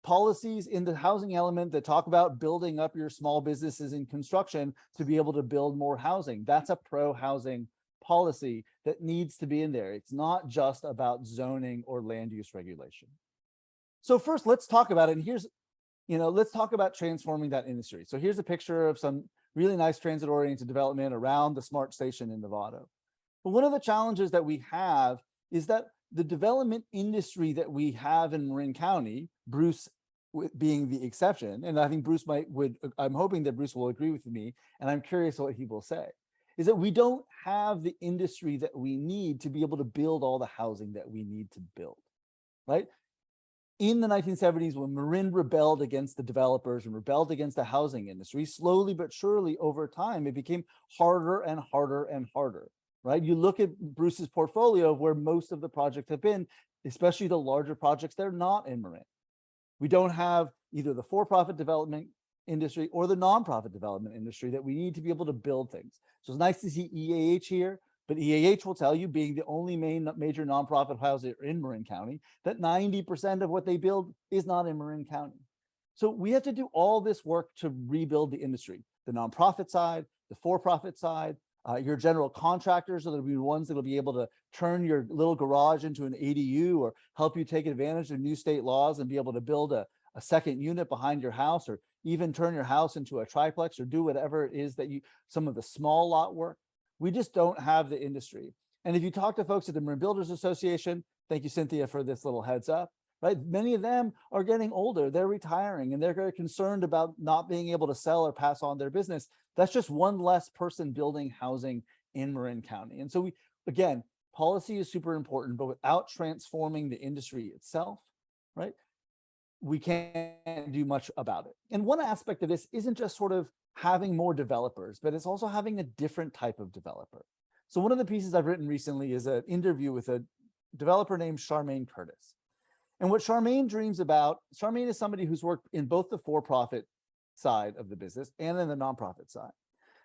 policies in the housing element that talk about building up your small businesses in construction to be able to build more housing. That's a pro-housing policy that needs to be in there. It's not just about zoning or land use regulation. So first, let's talk about it. And let's talk about transforming that industry. So here's a picture of some really nice transit-oriented development around the smart station in Novato. But one of the challenges that we have is that the development industry that we have in Marin County, Bruce being the exception, and I think I'm hoping that Bruce will agree with me, and I'm curious what he will say, is that we don't have the industry that we need to be able to build all the housing that we need to build, right? In the 1970s, when Marin rebelled against the developers and rebelled against the housing industry, slowly but surely over time, it became harder and harder and harder, right? You look at Bruce's portfolio of where most of the projects have been, especially the larger projects, they're not in Marin. We don't have either the for-profit development industry or the nonprofit development industry that we need to be able to build things. So it's nice to see EAH here, but EAH will tell you, being the only major nonprofit houser in Marin County, that 90% of what they build is not in Marin County. So we have to do all this work to rebuild the industry, the nonprofit side, the for-profit side. Your general contractors are going to be the ones that will be able to turn your little garage into an ADU or help you take advantage of new state laws and be able to build a second unit behind your house, or even turn your house into a triplex, or do whatever it is that some of the small lot work. We just don't have the industry. And if you talk to folks at the Marin Builders Association, thank you, Cynthia, for this little heads up, right? Many of them are getting older, they're retiring, and they're very concerned about not being able to sell or pass on their business. That's just one less person building housing in Marin County. And so again, policy is super important, but without transforming the industry itself, right, we can't do much about it. And one aspect of this isn't just sort of having more developers, but it's also having a different type of developer. So one of the pieces I've written recently is an interview with a developer named Charmaine Curtis. And what Charmaine dreams about, Charmaine is somebody who's worked in both the for-profit side of the business and in the nonprofit side.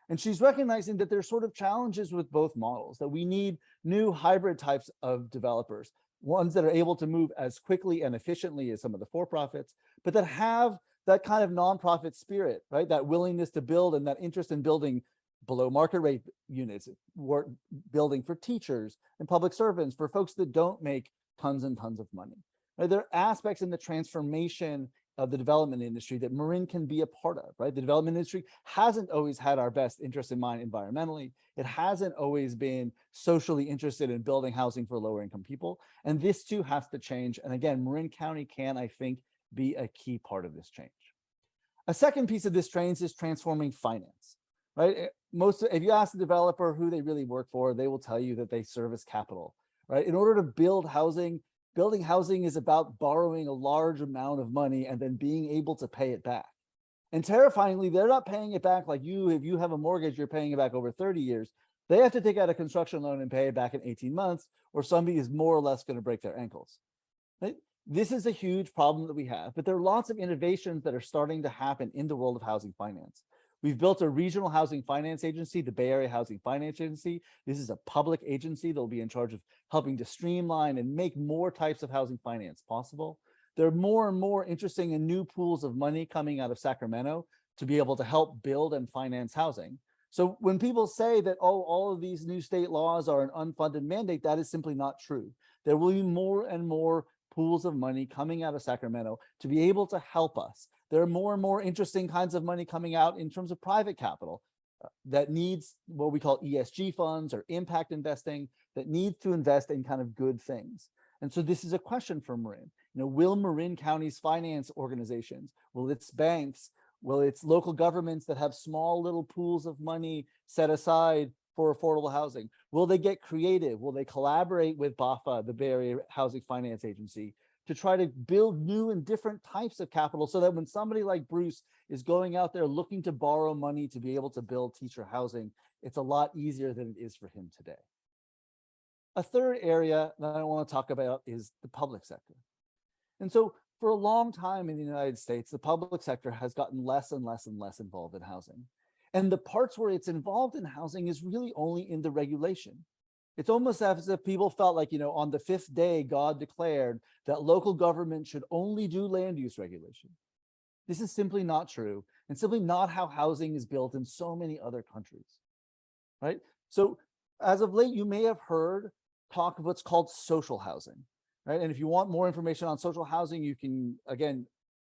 And she's recognizing that there's sort of challenges with both models, that we need new hybrid types of developers, ones that are able to move as quickly and efficiently as some of the for-profits, but that have that kind of nonprofit spirit, right? That willingness to build and that interest in building below market rate units, work building for teachers and public servants, for folks that don't make tons and tons of money. Right? There are aspects in the transformation of the development industry that Marin can be a part of, right? The development industry hasn't always had our best interest in mind environmentally. It hasn't always been socially interested in building housing for lower income people. And this too has to change. And again, Marin County can, I think, be a key part of this change. A second piece of this change is transforming finance, right? If you ask the developer who they really work for, they will tell you that they serve as capital, right? In order to build housing, building housing is about borrowing a large amount of money and then being able to pay it back. And terrifyingly, they're not paying it back like you. If you have a mortgage, you're paying it back over 30 years. They have to take out a construction loan and pay it back in 18 months, or somebody is more or less going to break their ankles. Right? This is a huge problem that we have, but there are lots of innovations that are starting to happen in the world of housing finance. We've built a regional housing finance agency, the Bay Area Housing Finance Agency. This is a public agency that will be in charge of helping to streamline and make more types of housing finance possible. There are more and more interesting and new pools of money coming out of Sacramento to be able to help build and finance housing. So when people say that, oh, all of these new state laws are an unfunded mandate, that is simply not true. There will be more and more pools of money coming out of Sacramento to be able to help us. There are more and more interesting kinds of money coming out in terms of private capital that needs what we call ESG funds or impact investing, that needs to invest in kind of good things. And so this is a question for Marin. Will Marin County's finance organizations, will its banks, will its local governments that have small little pools of money set aside for affordable housing, will they get creative? Will they collaborate with BAFA, the Bay Area Housing Finance Agency, to try to build new and different types of capital so that when somebody like Bruce is going out there looking to borrow money to be able to build teacher housing, it's a lot easier than it is for him today. A third area that I want to talk about is the public sector. And so for a long time in the United States, the public sector has gotten less and less and less involved in housing. And the parts where it's involved in housing is really only in the regulation. It's almost as if people felt like, on the fifth day, God declared that local government should only do land use regulation. This is simply not true, and simply not how housing is built in so many other countries, right? So as of late, you may have heard talk of what's called social housing, right? And if you want more information on social housing, you can, again,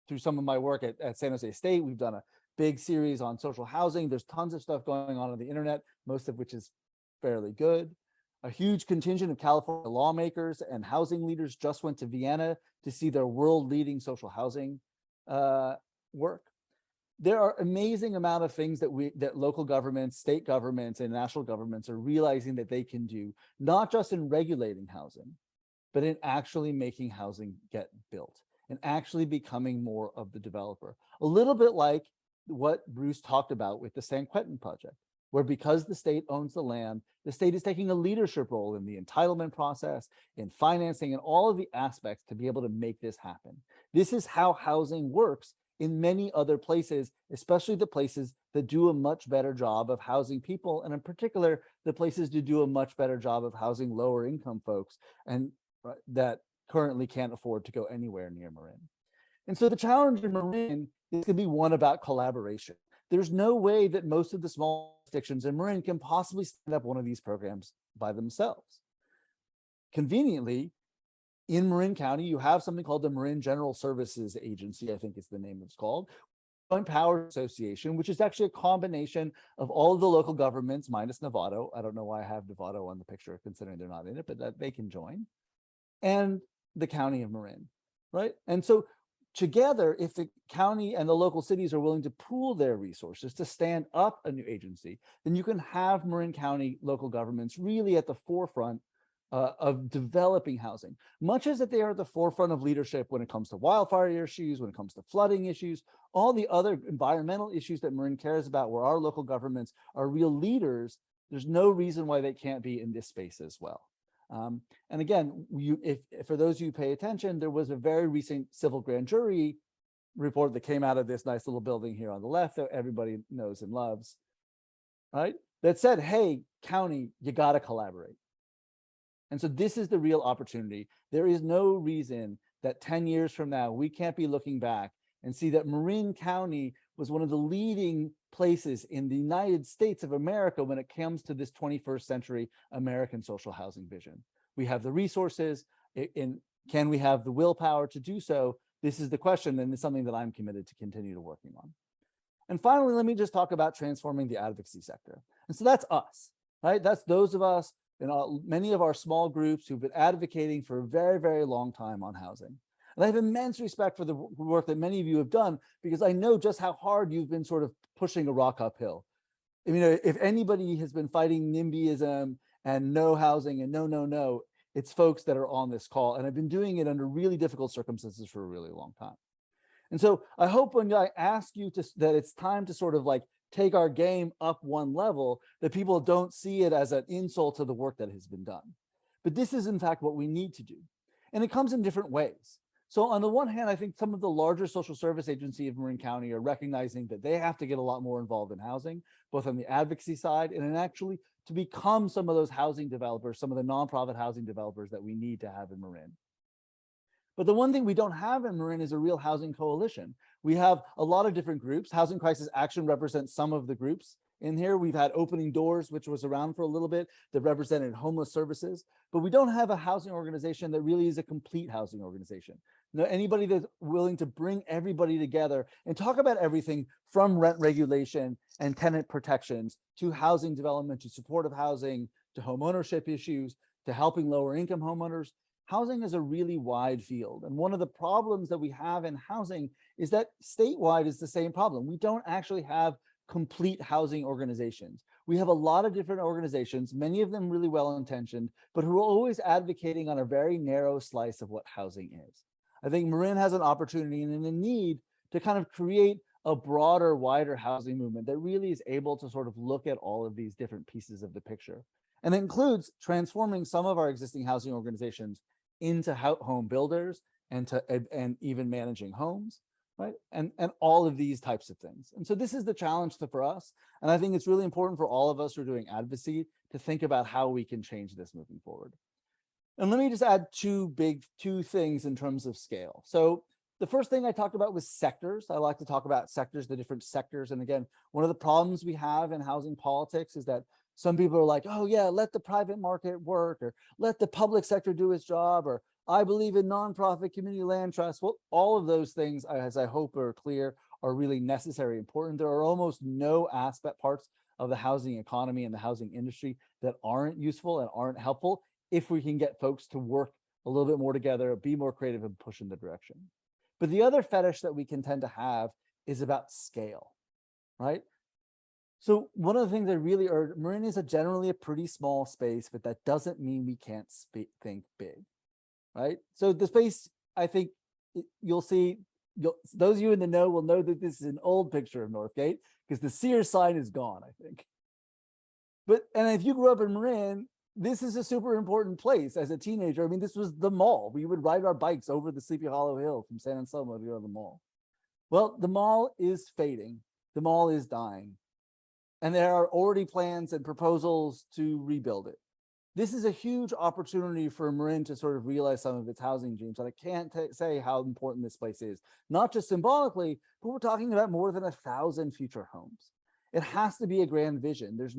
through some of my work at San Jose State, we've done a big series on social housing. There's tons of stuff going on the internet, most of which is fairly good. A huge contingent of California lawmakers and housing leaders just went to Vienna to see their world-leading social housing work. There are amazing amount of things that local governments, state governments, and national governments are realizing that they can do, not just in regulating housing, but in actually making housing get built and actually becoming more of the developer. A little bit like what Bruce talked about with the San Quentin project, where because the state owns the land, the state is taking a leadership role in the entitlement process, in financing, and all of the aspects to be able to make this happen. This is how housing works in many other places, especially the places that do a much better job of housing people, and in particular, the places that do a much better job of housing lower income folks and that currently can't afford to go anywhere near Marin. And so the challenge in Marin is going to be one about collaboration. There's no way that most of the small jurisdictions in Marin can possibly stand up one of these programs by themselves. Conveniently, in Marin County, you have something called the Marin General Services Agency, I think is the name it's called, Joint Powers Association, which is actually a combination of all of the local governments minus Novato. I don't know why I have Novato on the picture, considering they're not in it, but that they can join, and the County of Marin, right? And so together, if the county and the local cities are willing to pool their resources to stand up a new agency, then you can have Marin County local governments really at the forefront of developing housing, much as that they are at the forefront of leadership when it comes to wildfire issues, when it comes to flooding issues, all the other environmental issues that Marin cares about, where our local governments are real leaders. There's no reason why they can't be in this space as well. And again, if for those of you who pay attention, there was a very recent civil grand jury report that came out of this nice little building here on the left that everybody knows and loves. right? That said, hey, county, you got to collaborate. And so this is the real opportunity. There is no reason that 10 years from now, we can't be looking back and see that Marin County was one of the leading places in the United States of America when it comes to this 21st century American social housing vision. We have the resources, and can we have the willpower to do so? This is the question, and it's something that I'm committed to continue to working on. And finally, let me just talk about transforming the advocacy sector. And so that's us, right? That's those of us and many of our small groups who've been advocating for a very, very long time on housing. And I have immense respect for the work that many of you have done, because I know just how hard you've been sort of pushing a rock uphill. I mean, if anybody has been fighting NIMBYism and no housing and no, it's folks that are on this call, and I've been doing it under really difficult circumstances for a really long time. And so I hope when I ask you that it's time to sort of like take our game up one level, that people don't see it as an insult to the work that has been done. But this is in fact what we need to do. And it comes in different ways. So on the one hand, I think some of the larger social service agencies of Marin County are recognizing that they have to get a lot more involved in housing, both on the advocacy side and in actually to become some of those housing developers, some of the nonprofit housing developers that we need to have in Marin. But the one thing we don't have in Marin is a real housing coalition. We have a lot of different groups. Housing Crisis Action represents some of the groups in here. We've had Opening Doors, which was around for a little bit, that represented homeless services, but we don't have a housing organization that really is a complete housing organization. Now, anybody that's willing to bring everybody together and talk about everything from rent regulation and tenant protections to housing development, to supportive housing, to home ownership issues, to helping lower income homeowners. Housing is a really wide field. And one of the problems that we have in housing is that statewide is the same problem. We don't actually have complete housing organizations. We have a lot of different organizations, many of them really well-intentioned, but who are always advocating on a very narrow slice of what housing is. I think Marin has an opportunity and a need to kind of create a broader, wider housing movement that really is able to sort of look at all of these different pieces of the picture. And it includes transforming some of our existing housing organizations into home builders and even managing homes, right? And all of these types of things. And so this is the challenge for us. And I think it's really important for all of us who are doing advocacy to think about how we can change this moving forward. And let me just add two things in terms of scale. So the first thing I talked about was sectors. I like to talk about sectors, the different sectors. And again, one of the problems we have in housing politics is that some people are like, oh yeah, let the private market work, or let the public sector do its job, or I believe in nonprofit community land trusts. Well, all of those things, as I hope are clear, are really necessary, important. There are almost no parts of the housing economy and the housing industry that aren't useful and aren't helpful if we can get folks to work a little bit more together, be more creative, and push in the direction. But the other fetish that we can tend to have is about scale, right? So one of the things I really urge, Marin is generally a pretty small space, but that doesn't mean we can't think big, right? So the space, I think you'll see, those of you in the know will know that this is an old picture of Northgate because the Sears sign is gone, I think. And if you grew up in Marin, this is a super important place as a teenager. I mean, this was the mall. We would ride our bikes over the Sleepy Hollow Hill from San Anselmo to go to the mall. Well, the mall is fading. The mall is dying. And there are already plans and proposals to rebuild it. This is a huge opportunity for Marin to sort of realize some of its housing dreams. And I can't say how important this place is, not just symbolically, but we're talking about more than 1,000 future homes. It has to be a grand vision. There's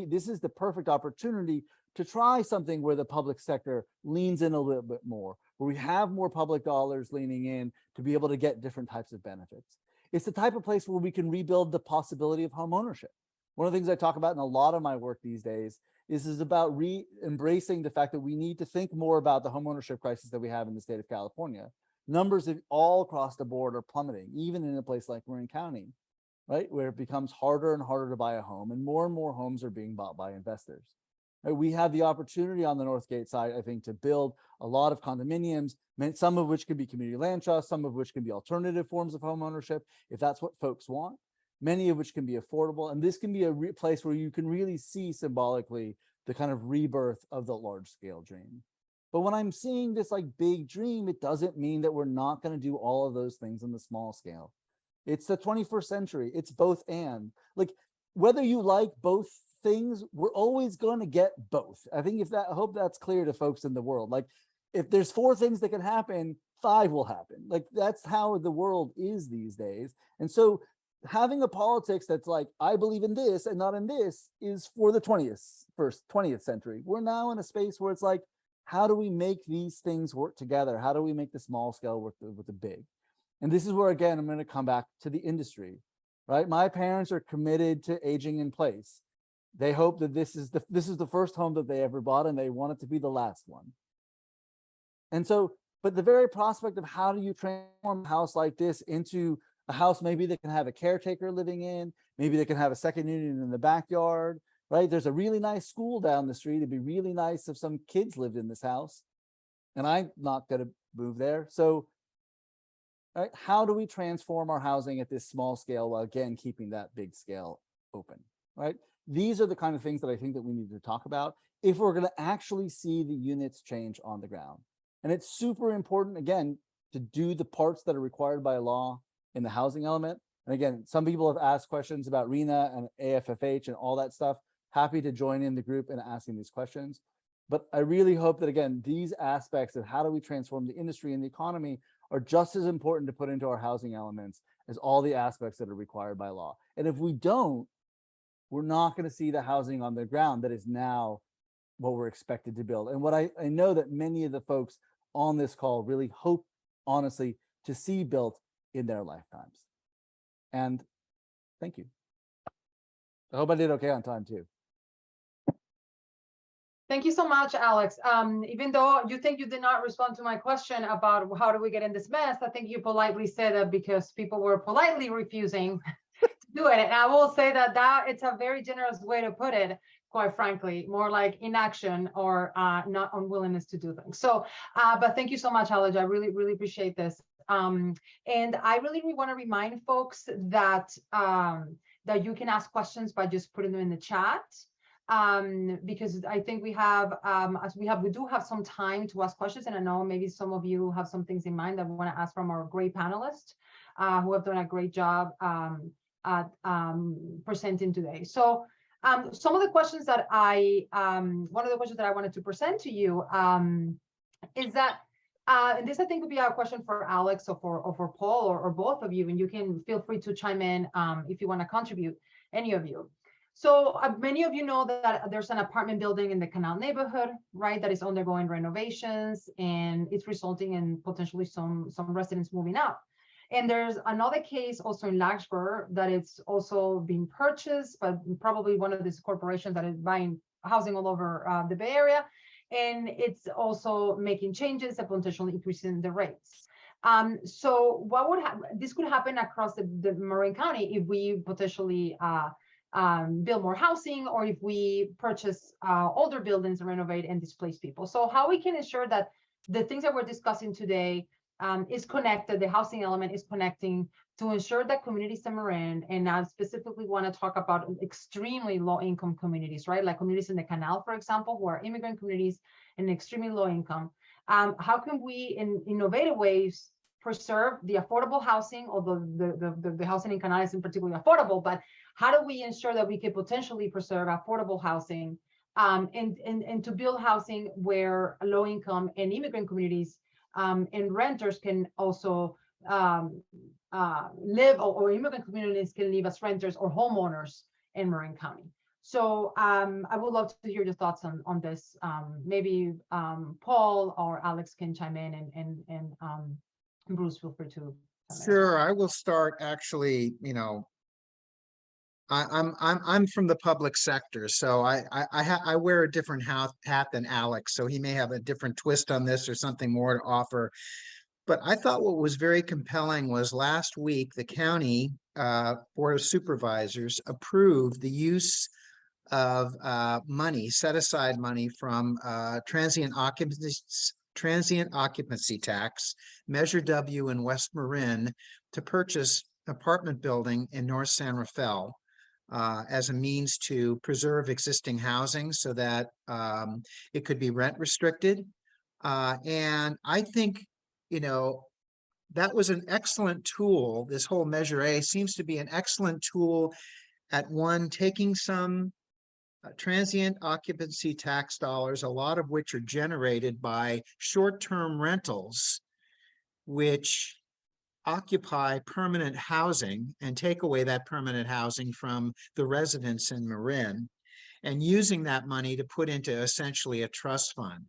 this is the perfect opportunity to try something where the public sector leans in a little bit more, where we have more public dollars leaning in to be able to get different types of benefits. It's the type of place where we can rebuild the possibility of home ownership. One of the things I talk about in a lot of my work these days is about embracing the fact that we need to think more about the homeownership crisis that we have in the state of California. Numbers all across the board are plummeting, even in a place like Marin County, right? Where it becomes harder and harder to buy a home and more homes are being bought by investors. Right? We have the opportunity on the Northgate side, I think, to build a lot of condominiums, some of which could be community land trusts, some of which can be alternative forms of home ownership, if that's what folks want. Many of which can be affordable. And this can be a place where you can really see symbolically the kind of rebirth of the large scale dream. But when I'm seeing this like big dream, it doesn't mean that we're not going to do all of those things in the small scale. It's the 21st century. It's both and. Like whether you like both things, we're always going to get both. I think I hope that's clear to folks in the world. Like if there's 4 things that can happen, 5 will happen. Like that's how the world is these days. And so having a politics that's like, I believe in this and not in this is for the 20th century. We're now in a space where it's like, how do we make these things work together? How do we make the small scale work with the big? And this is where, again, I'm going to come back to the industry, right? My parents are committed to aging in place. They hope that this is the first home that they ever bought, and they want it to be the last one. And so, but the very prospect of how do you transform a house like this into a house maybe that can have a caretaker living in, maybe they can have a second unit in the backyard, right? There's a really nice school down the street. It'd be really nice if some kids lived in this house, and I'm not going to move there. So, right, how do we transform our housing at this small scale while again keeping that big scale open, right? These are the kind of things that I think that we need to talk about if we're going to actually see the units change on the ground. And it's super important, again, to do the parts that are required by law in the housing element. And again, some people have asked questions about RENA and AFFH and all that stuff. Happy to join in the group in asking these questions. But I really hope that, again, these aspects of how do we transform the industry and the economy are just as important to put into our housing elements as all the aspects that are required by law. And if we don't, we're not going to see the housing on the ground that is now what we're expected to build. And what I know that many of the folks on this call really hope, honestly, to see built in their lifetimes. And thank you. I hope I did okay on time too. Thank you so much, Alex. Even though you think you did not respond to my question about how do we get in this mess, I think you politely said that because people were politely refusing to do it. And I will say that it's a very generous way to put it, quite frankly, more like inaction or not unwillingness to do things. So, but thank you so much, Alex. I really, really appreciate this. And I really want to remind folks that that you can ask questions by just putting them in the chat. Because I think we do have some time to ask questions, and I know maybe some of you have some things in mind that we want to ask from our great panelists who have done a great job at presenting today. So some of the questions that one of the questions that I wanted to present to you is that, and this I think would be a question for Alex or for Paul or both of you, and you can feel free to chime in if you want to contribute, any of you. So many of you know that there's an apartment building in the Canal neighborhood, right, that is undergoing renovations, and it's resulting in potentially some residents moving out. And there's another case also in Larkspur that it's also being purchased, but probably one of these corporations that is buying housing all over the Bay Area, and it's also making changes and potentially increasing the rates. So what would this could happen across the Marin County if we potentially build more housing, or if we purchase older buildings and renovate and displace people. So how we can ensure that the things that we're discussing today is connected, the housing element is connecting to ensure that communities in Marin, and I specifically want to talk about extremely low income communities, right? Like communities in the Canal, for example, who are immigrant communities and extremely low income. How can we, in innovative ways, preserve the affordable housing, although the housing in Canal isn't particularly affordable, but how do we ensure that we can potentially preserve affordable housing and to build housing where low income and immigrant communities and renters can also live, or immigrant communities can live as renters or homeowners in Marin County. So I would love to hear your thoughts on this. Maybe Paul or Alex can chime in, and Bruce, feel free to. Sure, I will start. Actually, you know, I'm from the public sector, so I wear a different hat than Alex, so he may have a different twist on this or something more to offer. But I thought what was very compelling was last week the county Board of Supervisors approved the use of money, set aside money from transient occupancy tax, Measure W in West Marin, to purchase an apartment building in North San Rafael as a means to preserve existing housing so that it could be rent restricted. And I think, you know, that was an excellent tool. This whole Measure A seems to be an excellent tool at one, taking some transient occupancy tax dollars, a lot of which are generated by short-term rentals, which occupy permanent housing and take away that permanent housing from the residents in Marin, and using that money to put into essentially a trust fund.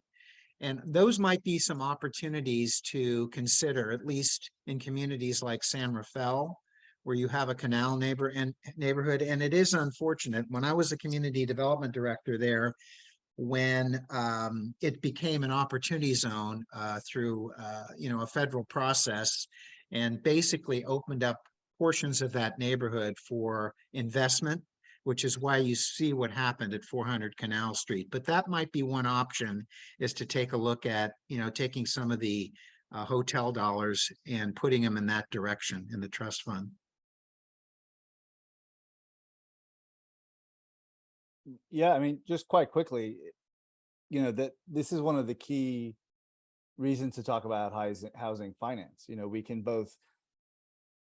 And those might be some opportunities to consider, at least in communities like San Rafael, where you have a canal neighborhood. And it is unfortunate, when I was a community development director there, when it became an opportunity zone through a federal process, and basically opened up portions of that neighborhood for investment, which is why you see what happened at 400 Canal Street. But that might be one option, is to take a look at, taking some of the hotel dollars and putting them in that direction in the trust fund. Yeah, I mean, just quite quickly, that this is one of the key reasons to talk about housing finance. We can both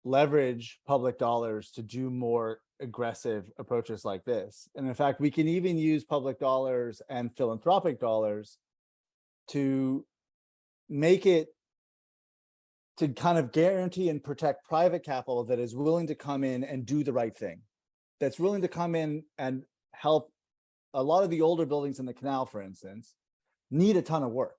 leverage public dollars to do more aggressive approaches like this. And in fact, we can even use public dollars and philanthropic dollars to make it, to kind of guarantee and protect private capital that is willing to come in and do the right thing, that's willing to come in and help. A lot of the older buildings in the canal, for instance, need a ton of work,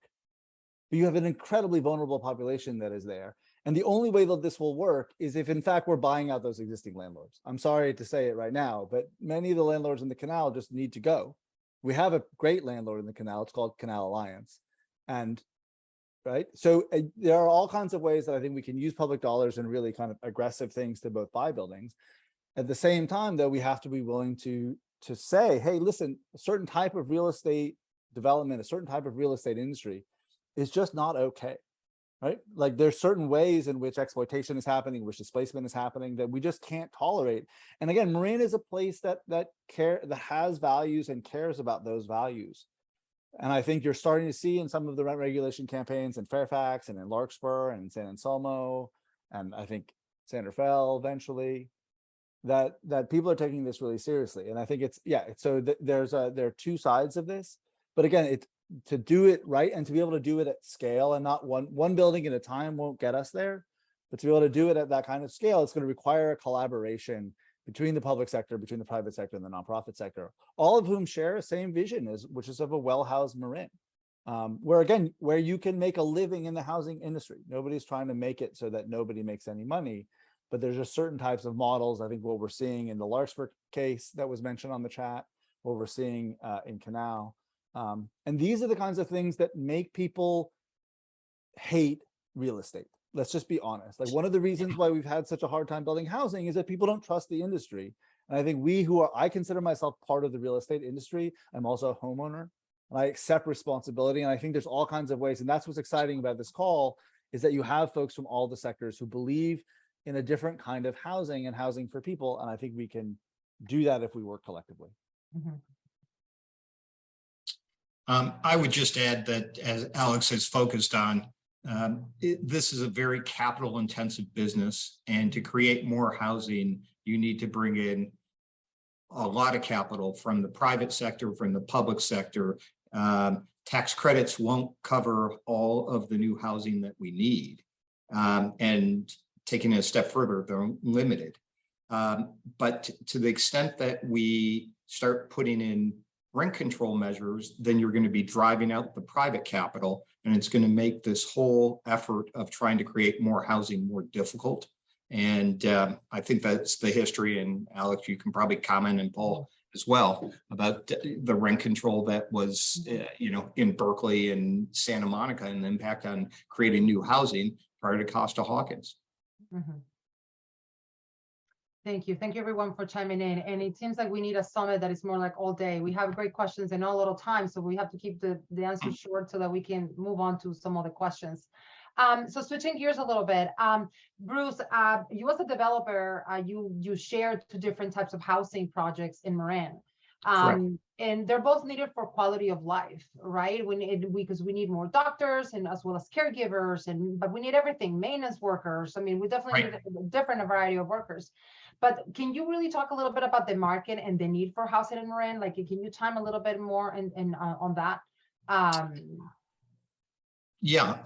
but you have an incredibly vulnerable population that is there. And the only way that this will work is if, in fact, we're buying out those existing landlords. I'm sorry to say it right now, but many of the landlords in the canal just need to go. We have a great landlord in the canal. It's called Canal Alliance. And right. So there are all kinds of ways that I think we can use public dollars and really kind of aggressive things to both buy buildings. At the same time, though, we have to be willing to say, hey, listen, a certain type of real estate development, a certain type of real estate industry is just not okay, right? Like there's certain ways in which exploitation is happening, which displacement is happening, that we just can't tolerate. And again, Marin is a place that has values and cares about those values. And I think you're starting to see in some of the rent regulation campaigns in Fairfax and in Larkspur and San Anselmo, and I think San Rafael eventually, that people are taking this really seriously. And I think there are two sides of this, but again, to do it right and to be able to do it at scale, and not one building at a time won't get us there, but to be able to do it at that kind of scale, it's going to require a collaboration between the public sector, between the private sector and the nonprofit sector, all of whom share a same vision, which is of a well-housed Marin, where you can make a living in the housing industry. Nobody's trying to make it so that nobody makes any money, but there's just certain types of models. I think what we're seeing in the Larkspur case that was mentioned on the chat, what we're seeing in Canal. And these are the kinds of things that make people hate real estate. Let's just be honest. Like, one of the reasons why we've had such a hard time building housing is that people don't trust the industry. And I think I consider myself part of the real estate industry. I'm also a homeowner, and I accept responsibility. And I think there's all kinds of ways. And that's what's exciting about this call, is that you have folks from all the sectors who believe in a different kind of housing and housing for people. And I think we can do that if we work collectively. Mhm. I would just add that, as Alex has focused on, this is a very capital intensive business, and to create more housing, you need to bring in a lot of capital from the private sector, from the public sector. Tax credits won't cover all of the new housing that we need. And taking it a step further, they're limited. But to the extent that we start putting in rent control measures, then you're going to be driving out the private capital, and it's going to make this whole effort of trying to create more housing more difficult. And I think that's the history. And Alex, you can probably comment, and Paul as well, about the rent control that was, in Berkeley and Santa Monica, and the impact on creating new housing prior to Costa-Hawkins. Mhm. Thank you. Thank you, everyone, for chiming in. And it seems like we need a summit that is more like all day. We have great questions and not a little time, so we have to keep the answers short so that we can move on to some other questions. So switching gears a little bit, Bruce, you as a developer, you shared two different types of housing projects in Marin. And they're both needed for quality of life, right? Because we need more doctors, and as well as caregivers, but we need everything, maintenance workers. I mean, we definitely need a variety of workers. But can you really talk a little bit about the market and the need for housing in Marin? Like, can you time a little bit more on that? Yeah,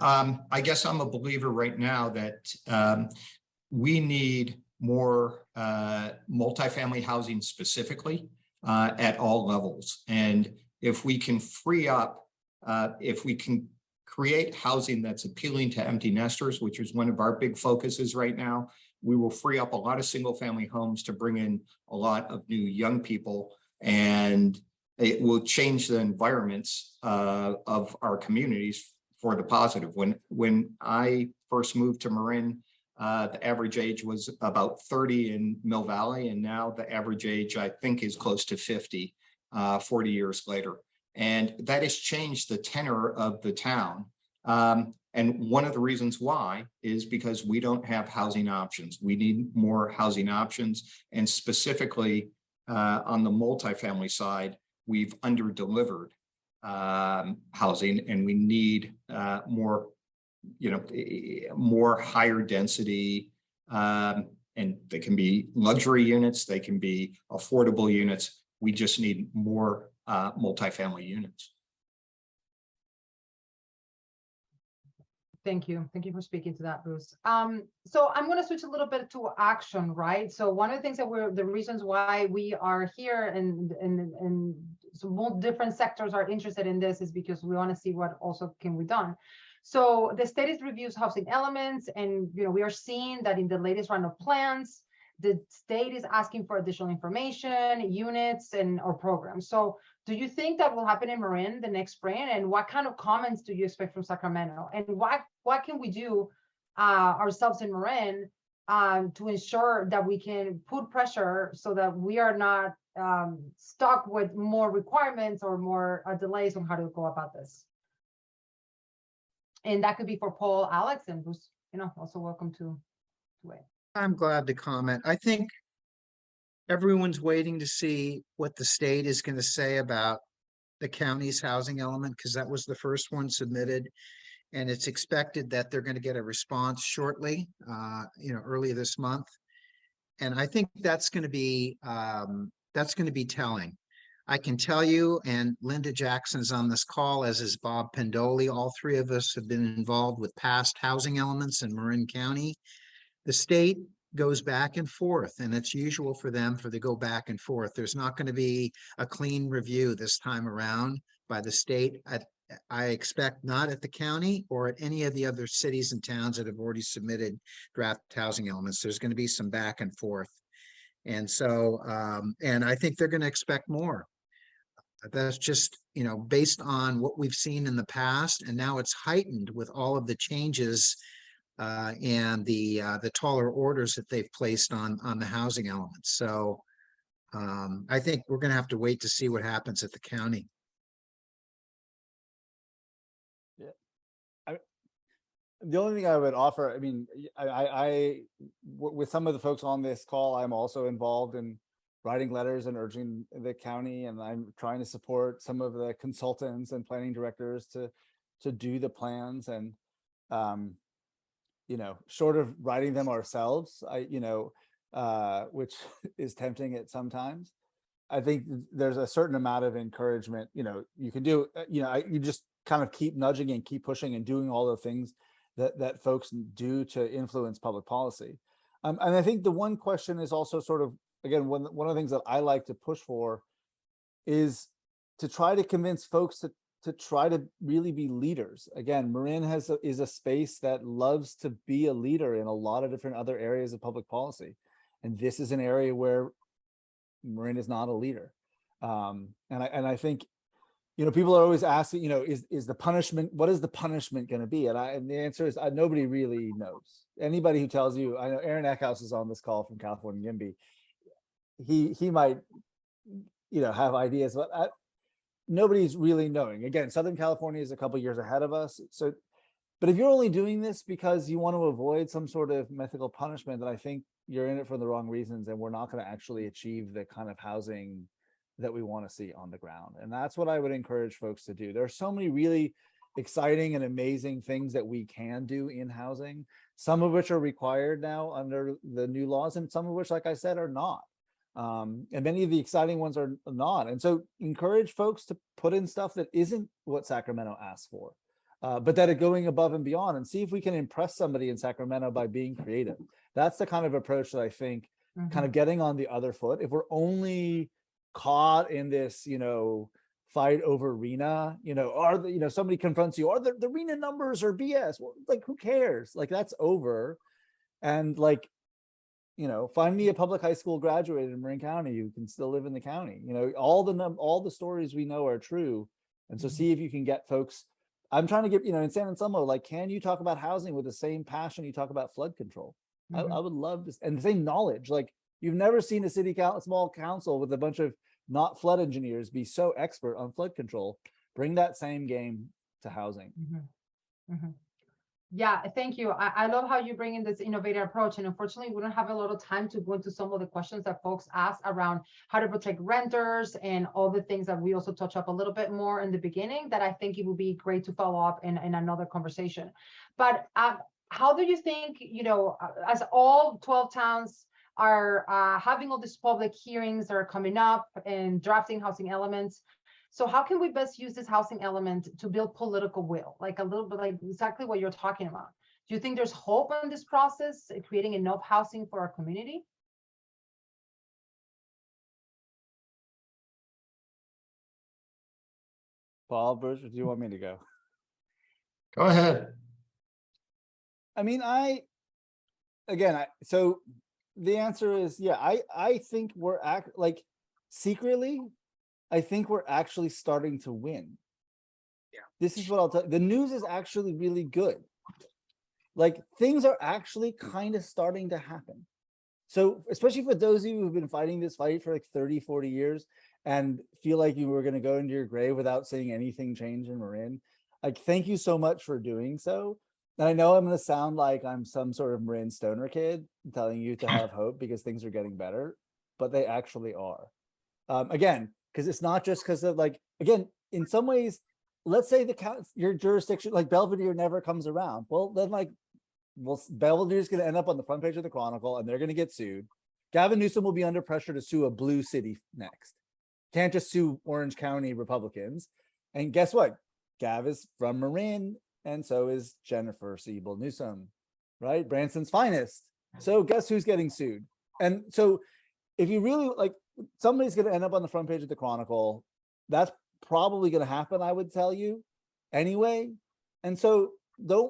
I guess I'm a believer right now that we need more multifamily housing specifically at all levels. And if we can free up, if we can create housing that's appealing to empty nesters, which is one of our big focuses right now, we will free up a lot of single family homes to bring in a lot of new young people, and it will change the environments of our communities for the positive. When I first moved to Marin, the average age was about 30 in Mill Valley, and now the average age, I think, is close to 50, 40 years later. And that has changed the tenor of the town. And one of the reasons why is because we don't have housing options. We need more housing options. And specifically on the multifamily side, we've under-delivered housing, and we need more, more higher density, and they can be luxury units, they can be affordable units. We just need more multifamily units. Thank you. Thank you for speaking to that, Bruce. So I'm going to switch a little bit to action, right? So one of the things that the reasons why we are here and so both different sectors are interested in this is because we want to see what also can be done. So the state reviews housing elements, and we are seeing that in the latest round of plans, the state is asking for additional information, units, or programs. So do you think that will happen in Marin the next spring? And what kind of comments do you expect from Sacramento? And what can we do ourselves in Marin to ensure that we can put pressure so that we are not stuck with more requirements or more delays on how to go about this? And that could be for Paul, Alex, and Bruce, also welcome to it. I'm glad to comment. I think everyone's waiting to see what the state is going to say about the county's housing element, because that was the first one submitted, and it's expected that they're going to get a response shortly, early this month. And I think that's going to be telling. I can tell you, and Linda Jackson's on this call, as is Bob Pendoli. All three of us have been involved with past housing elements in Marin County. The state goes back and forth, and it's usual for them to go back and forth. There's not going to be a clean review this time around by the state. I expect not at the county or at any of the other cities and towns that have already submitted draft housing elements. There's going to be some back and forth. And so, and I think they're going to expect more. That's just, based on what we've seen in the past, and now it's heightened with all of the changes and the taller orders that they've placed on the housing elements. So I think we're going to have to wait to see what happens at the county. Yeah, the only thing I would offer, with some of the folks on this call, I'm also involved in writing letters and urging the county, and I'm trying to support some of the consultants and planning directors to do the plans, and short of writing them ourselves, which is tempting at sometimes. I think there's a certain amount of encouragement, you can do, you just kind of keep nudging and keep pushing and doing all the things that folks do to influence public policy. And I think the one question is also sort of, again, one of the things that I like to push for is to try to convince folks to try to really be leaders. Again, Marin is a space that loves to be a leader in a lot of different other areas of public policy. And this is an area where Marin is not a leader. And I think, people are always asking, is the punishment, what is the punishment going to be? And the answer is nobody really knows. Anybody who tells you, I know Aaron Eckhouse is on this call from California YIMBY. He might, have ideas, but nobody's really knowing. Again, Southern California is a couple years ahead of us. So, but if you're only doing this because you want to avoid some sort of mythical punishment, then I think you're in it for the wrong reasons, and we're not going to actually achieve the kind of housing that we want to see on the ground. And that's what I would encourage folks to do. There are so many really exciting and amazing things that we can do in housing. some of which are required now under the new laws, and some of which, like I said, are not. And many of the exciting ones are not. And so encourage folks to put in stuff that isn't what Sacramento asked for, but that are going above and beyond, and see if we can impress somebody in Sacramento by being creative. That's the kind of approach that I think kind of getting on the other foot. If we're only caught in this, fight over RHNA, are the, somebody confronts you, are the RHNA numbers are BS. Well, like, who cares? Like, that's over. And like, find me a public high school graduate in Marin County who can still live in the county. All the stories we know are true. And so see if you can get folks. I'm trying to get, in San Anselmo, like, can you talk about housing with the same passion you talk about flood control? I would love this, and the same knowledge. Like, you've never seen a small council with a bunch of not flood engineers be so expert on flood control. Bring that same game to housing. Yeah, thank you. I love how you bring in this innovative approach. And unfortunately, we don't have a lot of time to go into some of the questions that folks ask around how to protect renters and all the things that we also touch up a little bit more in the beginning, that I think it would be great to follow up in another conversation. But how do you think, as all 12 towns are having all these public hearings that are coming up and drafting housing elements, so how can we best use this housing element to build political will? Like a little bit like exactly what you're talking about. Do you think there's hope in this process, creating enough housing for our community? Paul, Bruce, do you want me to go? Go ahead. I mean, so the answer is, yeah, I think we're secretly, I think we're actually starting to win. Yeah. This is what I'll tell you. The news is actually really good. Like, things are actually kind of starting to happen. So especially for those of you who've been fighting this fight for like 30, 40 years and feel like you were going to go into your grave without seeing anything change in Marin, like, thank you so much for doing so. And I know I'm going to sound like I'm some sort of Marin stoner kid telling you to have hope because things are getting better, but they actually are. Again, because it's not just because of in some ways, let's say your jurisdiction, like Belvedere, never comes around. Well, then Belvedere is going to end up on the front page of the Chronicle and they're going to get sued. Gavin Newsom will be under pressure to sue a blue city next. Can't just sue Orange County Republicans. And guess what? Gav is from Marin, and so is Jennifer Siebel Newsom, right? Branson's finest. So guess who's getting sued? And so if you really somebody's going to end up on the front page of the Chronicle. That's probably going to happen, I would tell you anyway. And so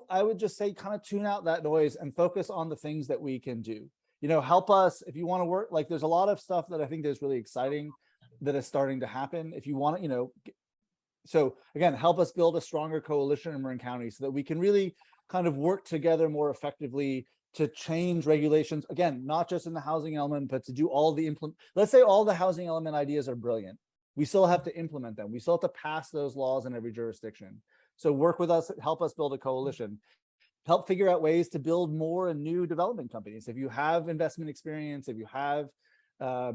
I would just say, kind of tune out that noise and focus on the things that we can do. Help us if you want to work. Like, there's a lot of stuff that I think is really exciting that is starting to happen. If you want to, so again, help us build a stronger coalition in Marin County so that we can really kind of work together more effectively to change regulations, again, not just in the housing element, but to do all the let's say all the housing element ideas are brilliant. We still have to implement them. We still have to pass those laws in every jurisdiction. So work with us, help us build a coalition, help figure out ways to build more and new development companies. If you have investment experience, if you have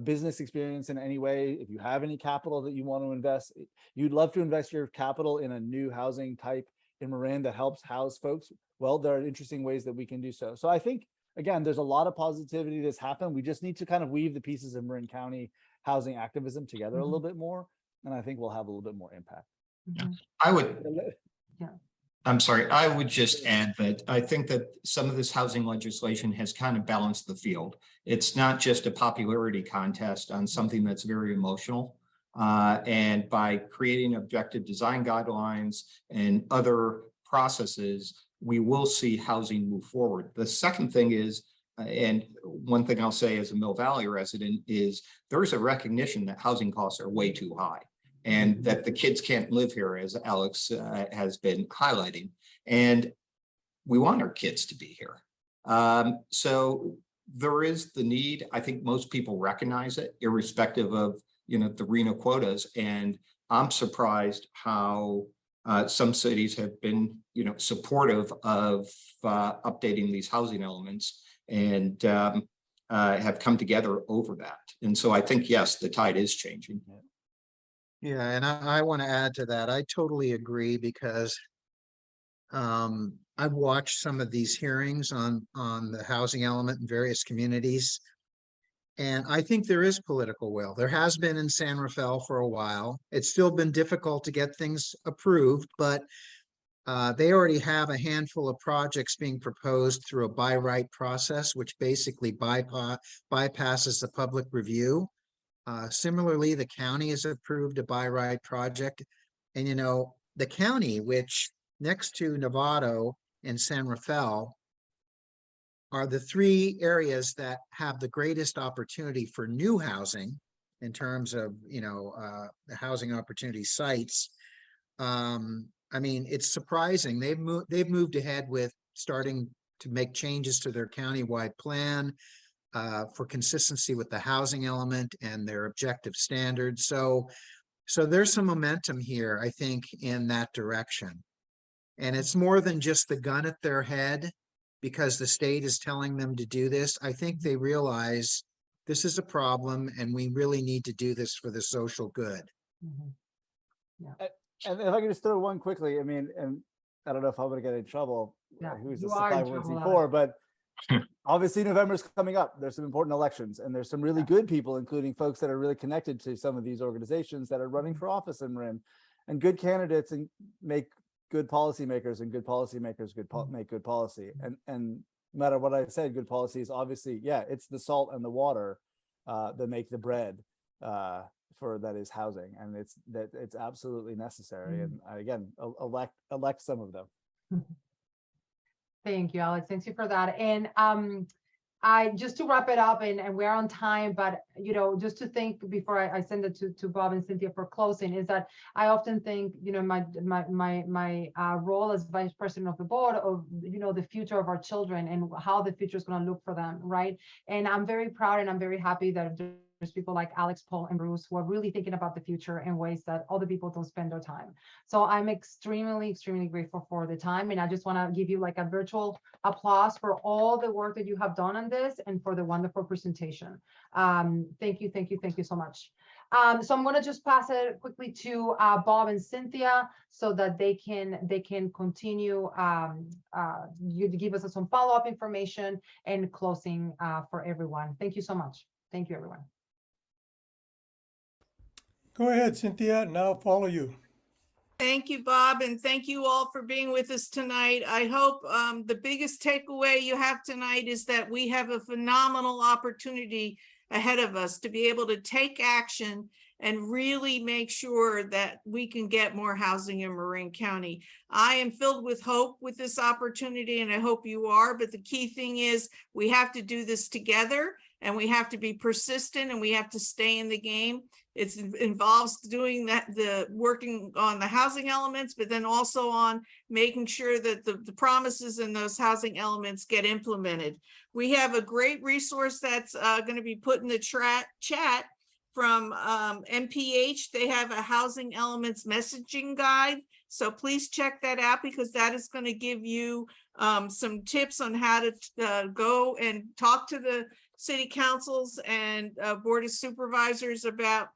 business experience in any way, if you have any capital that you want to invest, you'd love to invest your capital in a new housing type in Marin that helps house folks. Well, there are interesting ways that we can do so. So I think, again, there's a lot of positivity that's happened. We just need to kind of weave the pieces of Marin County housing activism together a little bit more. And I think we'll have a little bit more impact. I'm sorry, I would just add that I think that some of this housing legislation has kind of balanced the field. It's not just a popularity contest on something that's very emotional. And by creating objective design guidelines and other processes, we will see housing move forward. The second thing is, and one thing I'll say as a Mill Valley resident is there's a recognition that housing costs are way too high and that the kids can't live here, as Alex has been highlighting. And we want our kids to be here. So there is the need. I think most people recognize it, irrespective of the RHNA quotas. And I'm surprised how some cities have been supportive of updating these housing elements and have come together over that. And so I think, yes, the tide is changing. Yeah, and I want to add to that. I totally agree, because I've watched some of these hearings on the housing element in various communities. And I think there is political will. There has been in San Rafael for a while. It's still been difficult to get things approved, but they already have a handful of projects being proposed through a by right process, which basically bypasses the public review. Similarly, the county has approved a by right project. And, you know, the county, which next to Novato and San Rafael, are the three areas that have the greatest opportunity for new housing in terms of, you know, the housing opportunity sites. I mean, it's surprising. They've moved ahead with starting to make changes to their countywide plan for consistency with the housing element and their objective standards. So there's some momentum here, I think, in that direction. And it's more than just the gun at their head because the state is telling them to do this. I think they realize this is a problem and we really need to do this for the social good. Mhm. And if I could just throw one quickly, I mean, and I don't know if I'm going to get in trouble. Yeah, Who's you the are in trouble, 501c4, but obviously November's coming up. There's some important elections and there's some really good people, including folks that are really connected to some of these organizations that are running for office in Marin, and good candidates and make good policymakers, and good policymakers make good policy. And no matter what I said, good policy is obviously, yeah, it's the salt and the water that make the bread for that is housing, and it's absolutely necessary. And again, elect some of them. Thank you, Alex. Thank you for that. And I just to wrap it up, and we're on time, but you know, just to think before I send it to Bob and Cynthia for closing, is that I often think, you know, my role as vice president of the board of, you know, the future of our children and how the future is going to look for them, right? And I'm very proud and I'm very happy that there's people like Alex, Paul, and Bruce who are really thinking about the future in ways that other people don't spend their time. So I'm extremely, extremely grateful for the time. And I just want to give you like a virtual applause for all the work that you have done on this and for the wonderful presentation. Thank you, thank you, thank you so much. So I'm going to just pass it quickly to Bob and Cynthia so that they can continue you to give us some follow-up information and closing for everyone. Thank you so much. Thank you, everyone. Go ahead, Cynthia, and I'll follow you. Thank you, Bob, and thank you all for being with us tonight. I hope the biggest takeaway you have tonight is that we have a phenomenal opportunity ahead of us to be able to take action and really make sure that we can get more housing in Marin County. I am filled with hope with this opportunity, and I hope you are, but the key thing is we have to do this together, and we have to be persistent, and we have to stay in the game. It involves doing that, working on the housing elements, but then also on making sure that the promises in those housing elements get implemented. We have a great resource that's going to be put in the chat from MPH. They have a housing elements messaging guide. So please check that out, because that is going to give you some tips on how to go and talk to the city councils and board of supervisors about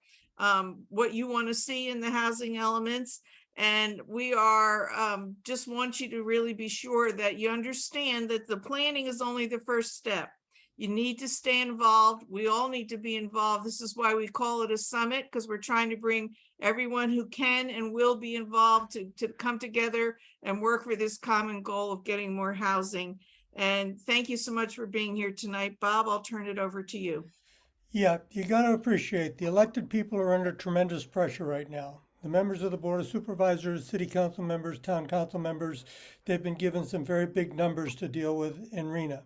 what you want to see in the housing elements. And we are just want you to really be sure that you understand that the planning is only the first step. You need to stay involved. We all need to be involved. This is why we call it a summit, because we're trying to bring everyone who can and will be involved to come together and work for this common goal of getting more housing. And thank you so much for being here tonight. Bob, I'll turn it over to you. Yeah, you got to appreciate the elected people are under tremendous pressure right now. The members of the Board of Supervisors, City Council members, Town Council members, they've been given some very big numbers to deal with in RENA.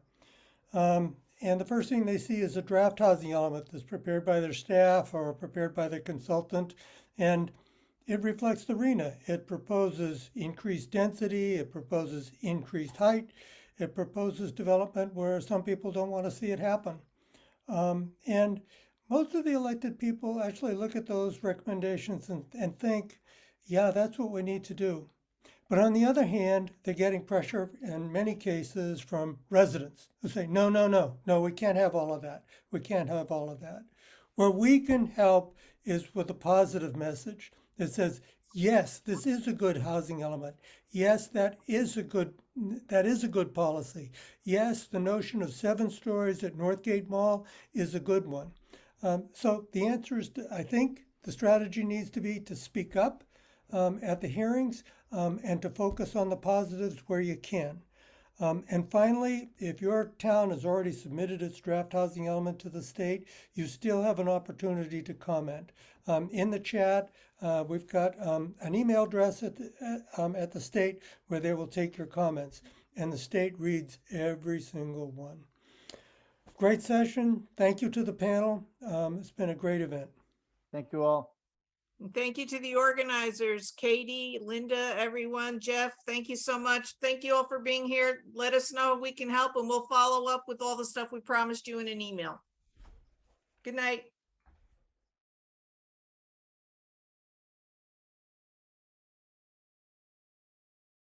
And the first thing they see is a draft housing element that's prepared by their staff or prepared by the consultant, and it reflects the RENA. It proposes increased density, it proposes increased height, it proposes development where some people don't want to see it happen. And most of the elected people actually look at those recommendations and think, yeah, that's what we need to do. But on the other hand, they're getting pressure in many cases from residents who say, no, we can't have all of that. We can't have all of that. Where we can help is with a positive message that says, Yes, this is a good housing element. Yes, that is a good policy. Yes, the notion of 7 stories at Northgate Mall is a good one. So the answer is, I think the strategy needs to be to speak up at the hearings and to focus on the positives where you can. And finally, if your town has already submitted its draft housing element to the state, you still have an opportunity to comment. In the chat, we've got an email address at the state where they will take your comments, and the state reads every single one. Great session. Thank you to the panel. It's been a great event. Thank you all. And thank you to the organizers, Katie, Linda, everyone, Jeff, thank you so much. Thank you all for being here. Let us know if we can help and we'll follow up with all the stuff we promised you in an email. Good night.